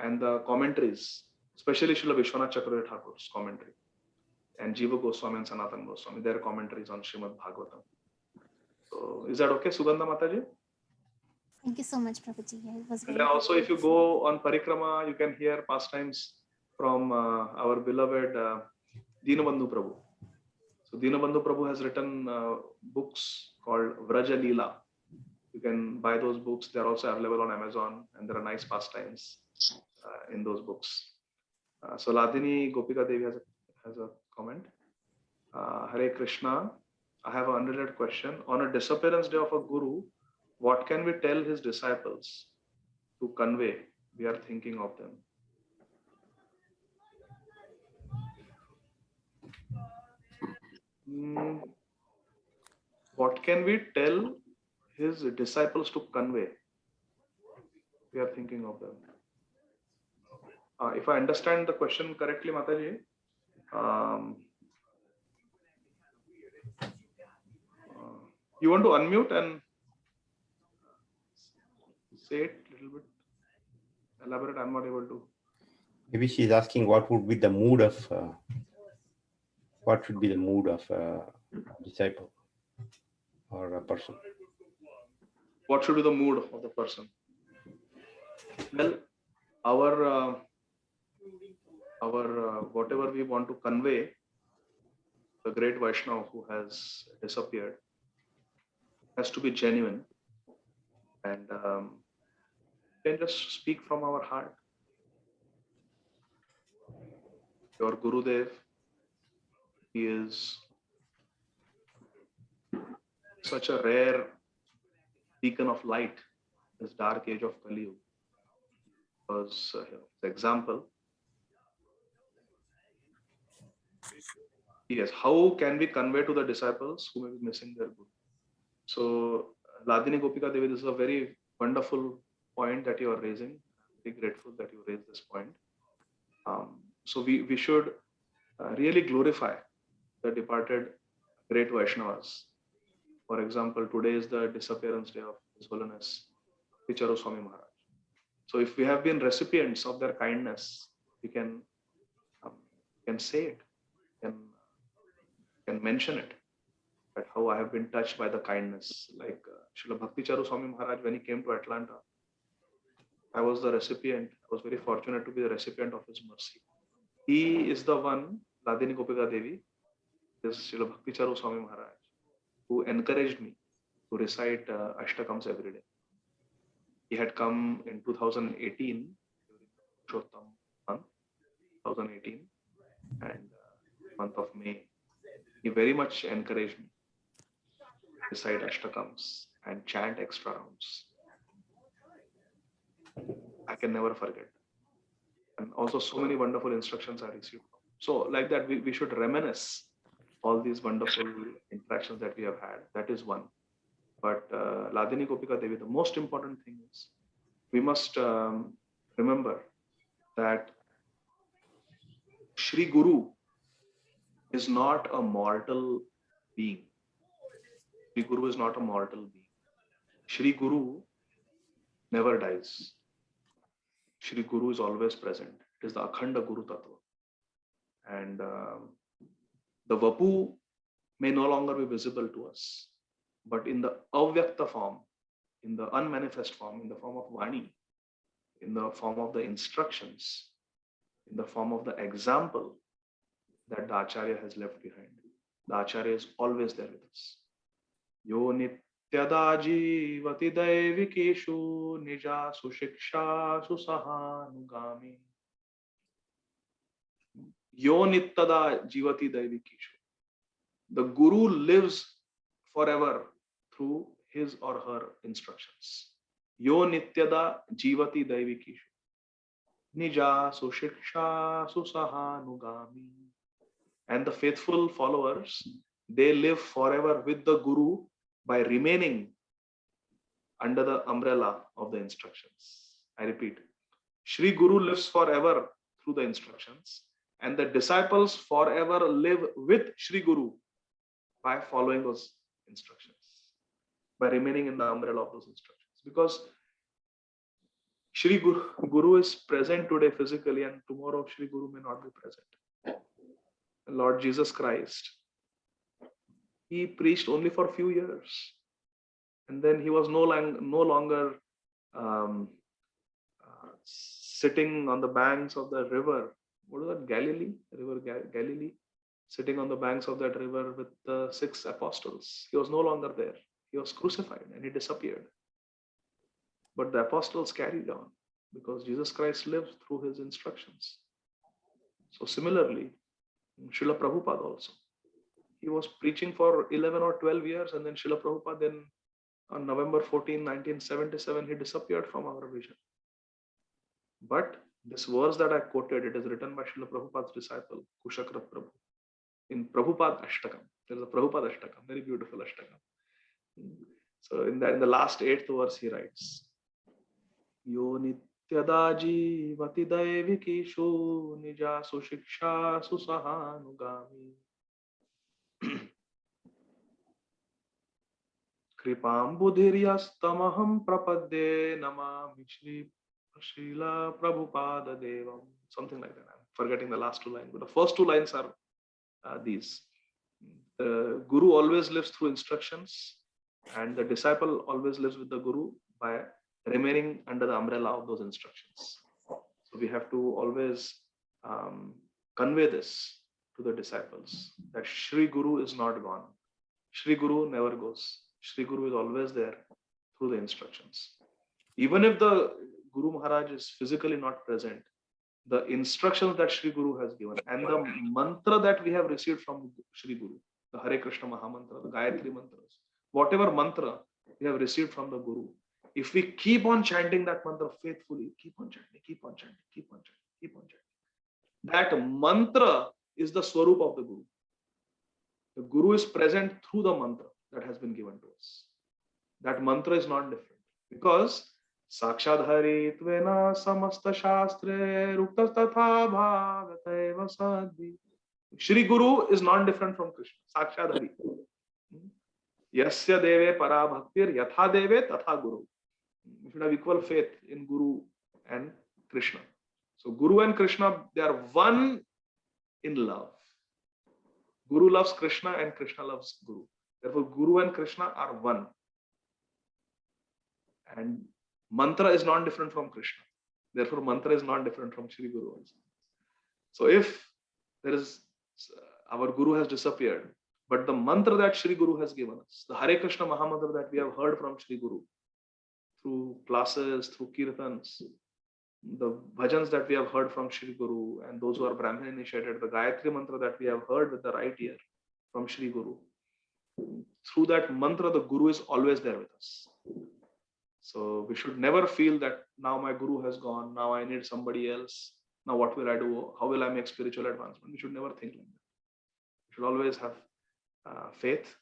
and the commentaries especially Srila Vishwanath Chakravarti Thakur's commentary, and Jiva Goswami and Sanatan Goswami, their commentaries on Srimad Bhagavatam. So is that okay, Sugandha Mataji? Thank you so much, Prabhuji. It was And very then also, if you helpful. go on Parikrama, you can hear pastimes from our beloved Dinabandhu Prabhu. So Dinabandhu Prabhu has written books called Vraja Leela. You can buy those books. They're also available on Amazon, and there are nice pastimes in those books. So Ladini Gopika Devi has a comment. Hare Krishna. I have an unrelated question. On a disappearance day of a guru, what can we tell his disciples to convey? We are thinking of them. What can we tell his disciples to convey? We are thinking of them. If I understand the question correctly, Mataji, you want to unmute and say it a little bit, elaborate. I'm not able to. Maybe she's asking what would be the mood of what should be the mood of a disciple or a person. What should be the mood of the person? Well, our whatever we want to convey, the great Vaishnava who has disappeared, has to be genuine, and can just speak from our heart. Your Gurudev, he is such a rare beacon of light in this dark age of Kali Yuga. Because the example, yes, how can we convey to the disciples who may be missing their Guru? So Ladini Gopika Devi, this is a very wonderful point that you are raising. I'm very grateful that you raised this point. So we should really glorify the departed great Vaishnavas. For example, today is the disappearance day of His Holiness Picharu Swami Maharaj. So if we have been recipients of their kindness, we can say it, can mention it, that how I have been touched by the kindness. Like Srila Bhakti Charu Swami Maharaj, when he came to Atlanta, I was the recipient. I was very fortunate to be the recipient of his mercy. He is the one, Ladini Gopika Devi, this Srila Bhakti Charu Swami Maharaj, who encouraged me to recite Ashtakams every day. He had come in 2018, during Purushottam month, 2018, and month of May. He very much encouraged me to recite Ashtakams and chant extra rounds. I can never forget. And also so many wonderful instructions I received. So like that, we should reminisce all these wonderful interactions that we have had. That is one. But Ladini Gopika Devi, the most important thing is we must remember that Shri Guru is not a mortal being. Shri Guru is not a mortal being. Shri Guru never dies. Shri Guru is always present. It is the Akhanda Guru Tattva. And the Vapu may no longer be visible to us, but in the Avyakta form, in the unmanifest form, in the form of Vani, in the form of the instructions, in the form of the example that the Acharya has left behind. The Acharya is always there with us. Yo nityada jivati daivikeshu nija sushiksha susahanugami. Yo nityada jivati daivikeshu. The Guru lives forever through his or her instructions. Yo nityada jivati daivikeshu nija sushiksha susahanugami. And the faithful followers, they live forever with the Guru by remaining under the umbrella of the instructions. I repeat, Shri Guru lives forever through the instructions, and the disciples forever live with Shri Guru by following those instructions, by remaining in the umbrella of those instructions. Because Shri Guru is present today physically, and tomorrow Shri Guru may not be present. Lord Jesus Christ, he preached only for a few years, and then he was no longer sitting on the banks of the river. What is that? Galilee. Sitting on the banks of that river with the 6 apostles. He was no longer there. He was crucified and he disappeared. But the apostles carried on because Jesus Christ lives through his instructions. So similarly, Srila Prabhupada also. He was preaching for 11 or 12 years, and then Srila Prabhupada, then on November 14, 1977, he disappeared from our vision. But this verse that I quoted, it is written by Srila Prabhupada's disciple, Kushakrat Prabhu, in Prabhupada Ashtakam. There is a Prabhupada Ashtakam, very beautiful Ashtakam. So in the last 8th verse, he writes, Yo nityada jivati daivikishu nija sushiksha susahanugami kripam buddhiryastamaham prapadde namami Shri Srila Prabhupada Devam. Something like that. I'm forgetting the last 2 lines, but the first 2 lines are these. The Guru always lives through instructions, and the disciple always lives with the Guru by remaining under the umbrella of those instructions. So we have to always convey this to the disciples, that Shri Guru is not gone. Shri Guru never goes. Shri Guru is always there through the instructions. Even if the Guru Maharaj is physically not present, the instructions that Shri Guru has given and the mantra that we have received from Shri Guru, the Hare Krishna Mahamantra, the Gayatri mantras, whatever mantra we have received from the Guru, if we keep on chanting that mantra faithfully, keep on chanting, keep on chanting, keep on chanting, keep on chanting, that mantra is the Swarup of the Guru. The Guru is present through the mantra that has been given to us. That mantra is not different, because Sakshadhari tvena samasta shastre ruktas tatha bhagateva sadhi. Shri Guru is not different from Krishna. Sakshadhari. Yasya deve para bhaktir yatha deve tatha guru. We should have equal faith in Guru and Krishna. So Guru and Krishna, they are one in love. Guru loves Krishna and Krishna loves Guru. Therefore, Guru and Krishna are one. And mantra is not different from Krishna. Therefore, mantra is not different from Shri Guru also. So if there is, our Guru has disappeared, but the mantra that Shri Guru has given us, the Hare Krishna Mahamantra that we have heard from Shri Guru, through classes, through kirtans, the bhajans that we have heard from Shri Guru, and those who are Brahmin initiated, the Gayatri mantra that we have heard with the right ear from Shri Guru, through that mantra, the Guru is always there with us. So we should never feel that now my Guru has gone, now I need somebody else, now what will I do, how will I make spiritual advancement? We should never think like that. We should always have faith,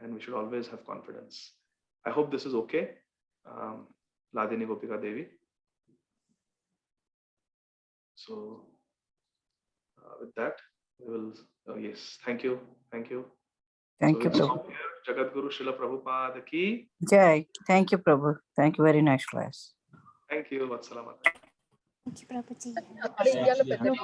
and we should always have confidence. I hope this is okay. Ladini Gopika Devi. So with that, we will, yes, thank you. Thank you, So we'll Prabhu. stop here. Jagat Guru Srila Prabhupada ki. Jai. Thank you, Prabhu. Thank you. Very nice class. Thank you. Vatsalamata. Thank you, Prabhuji.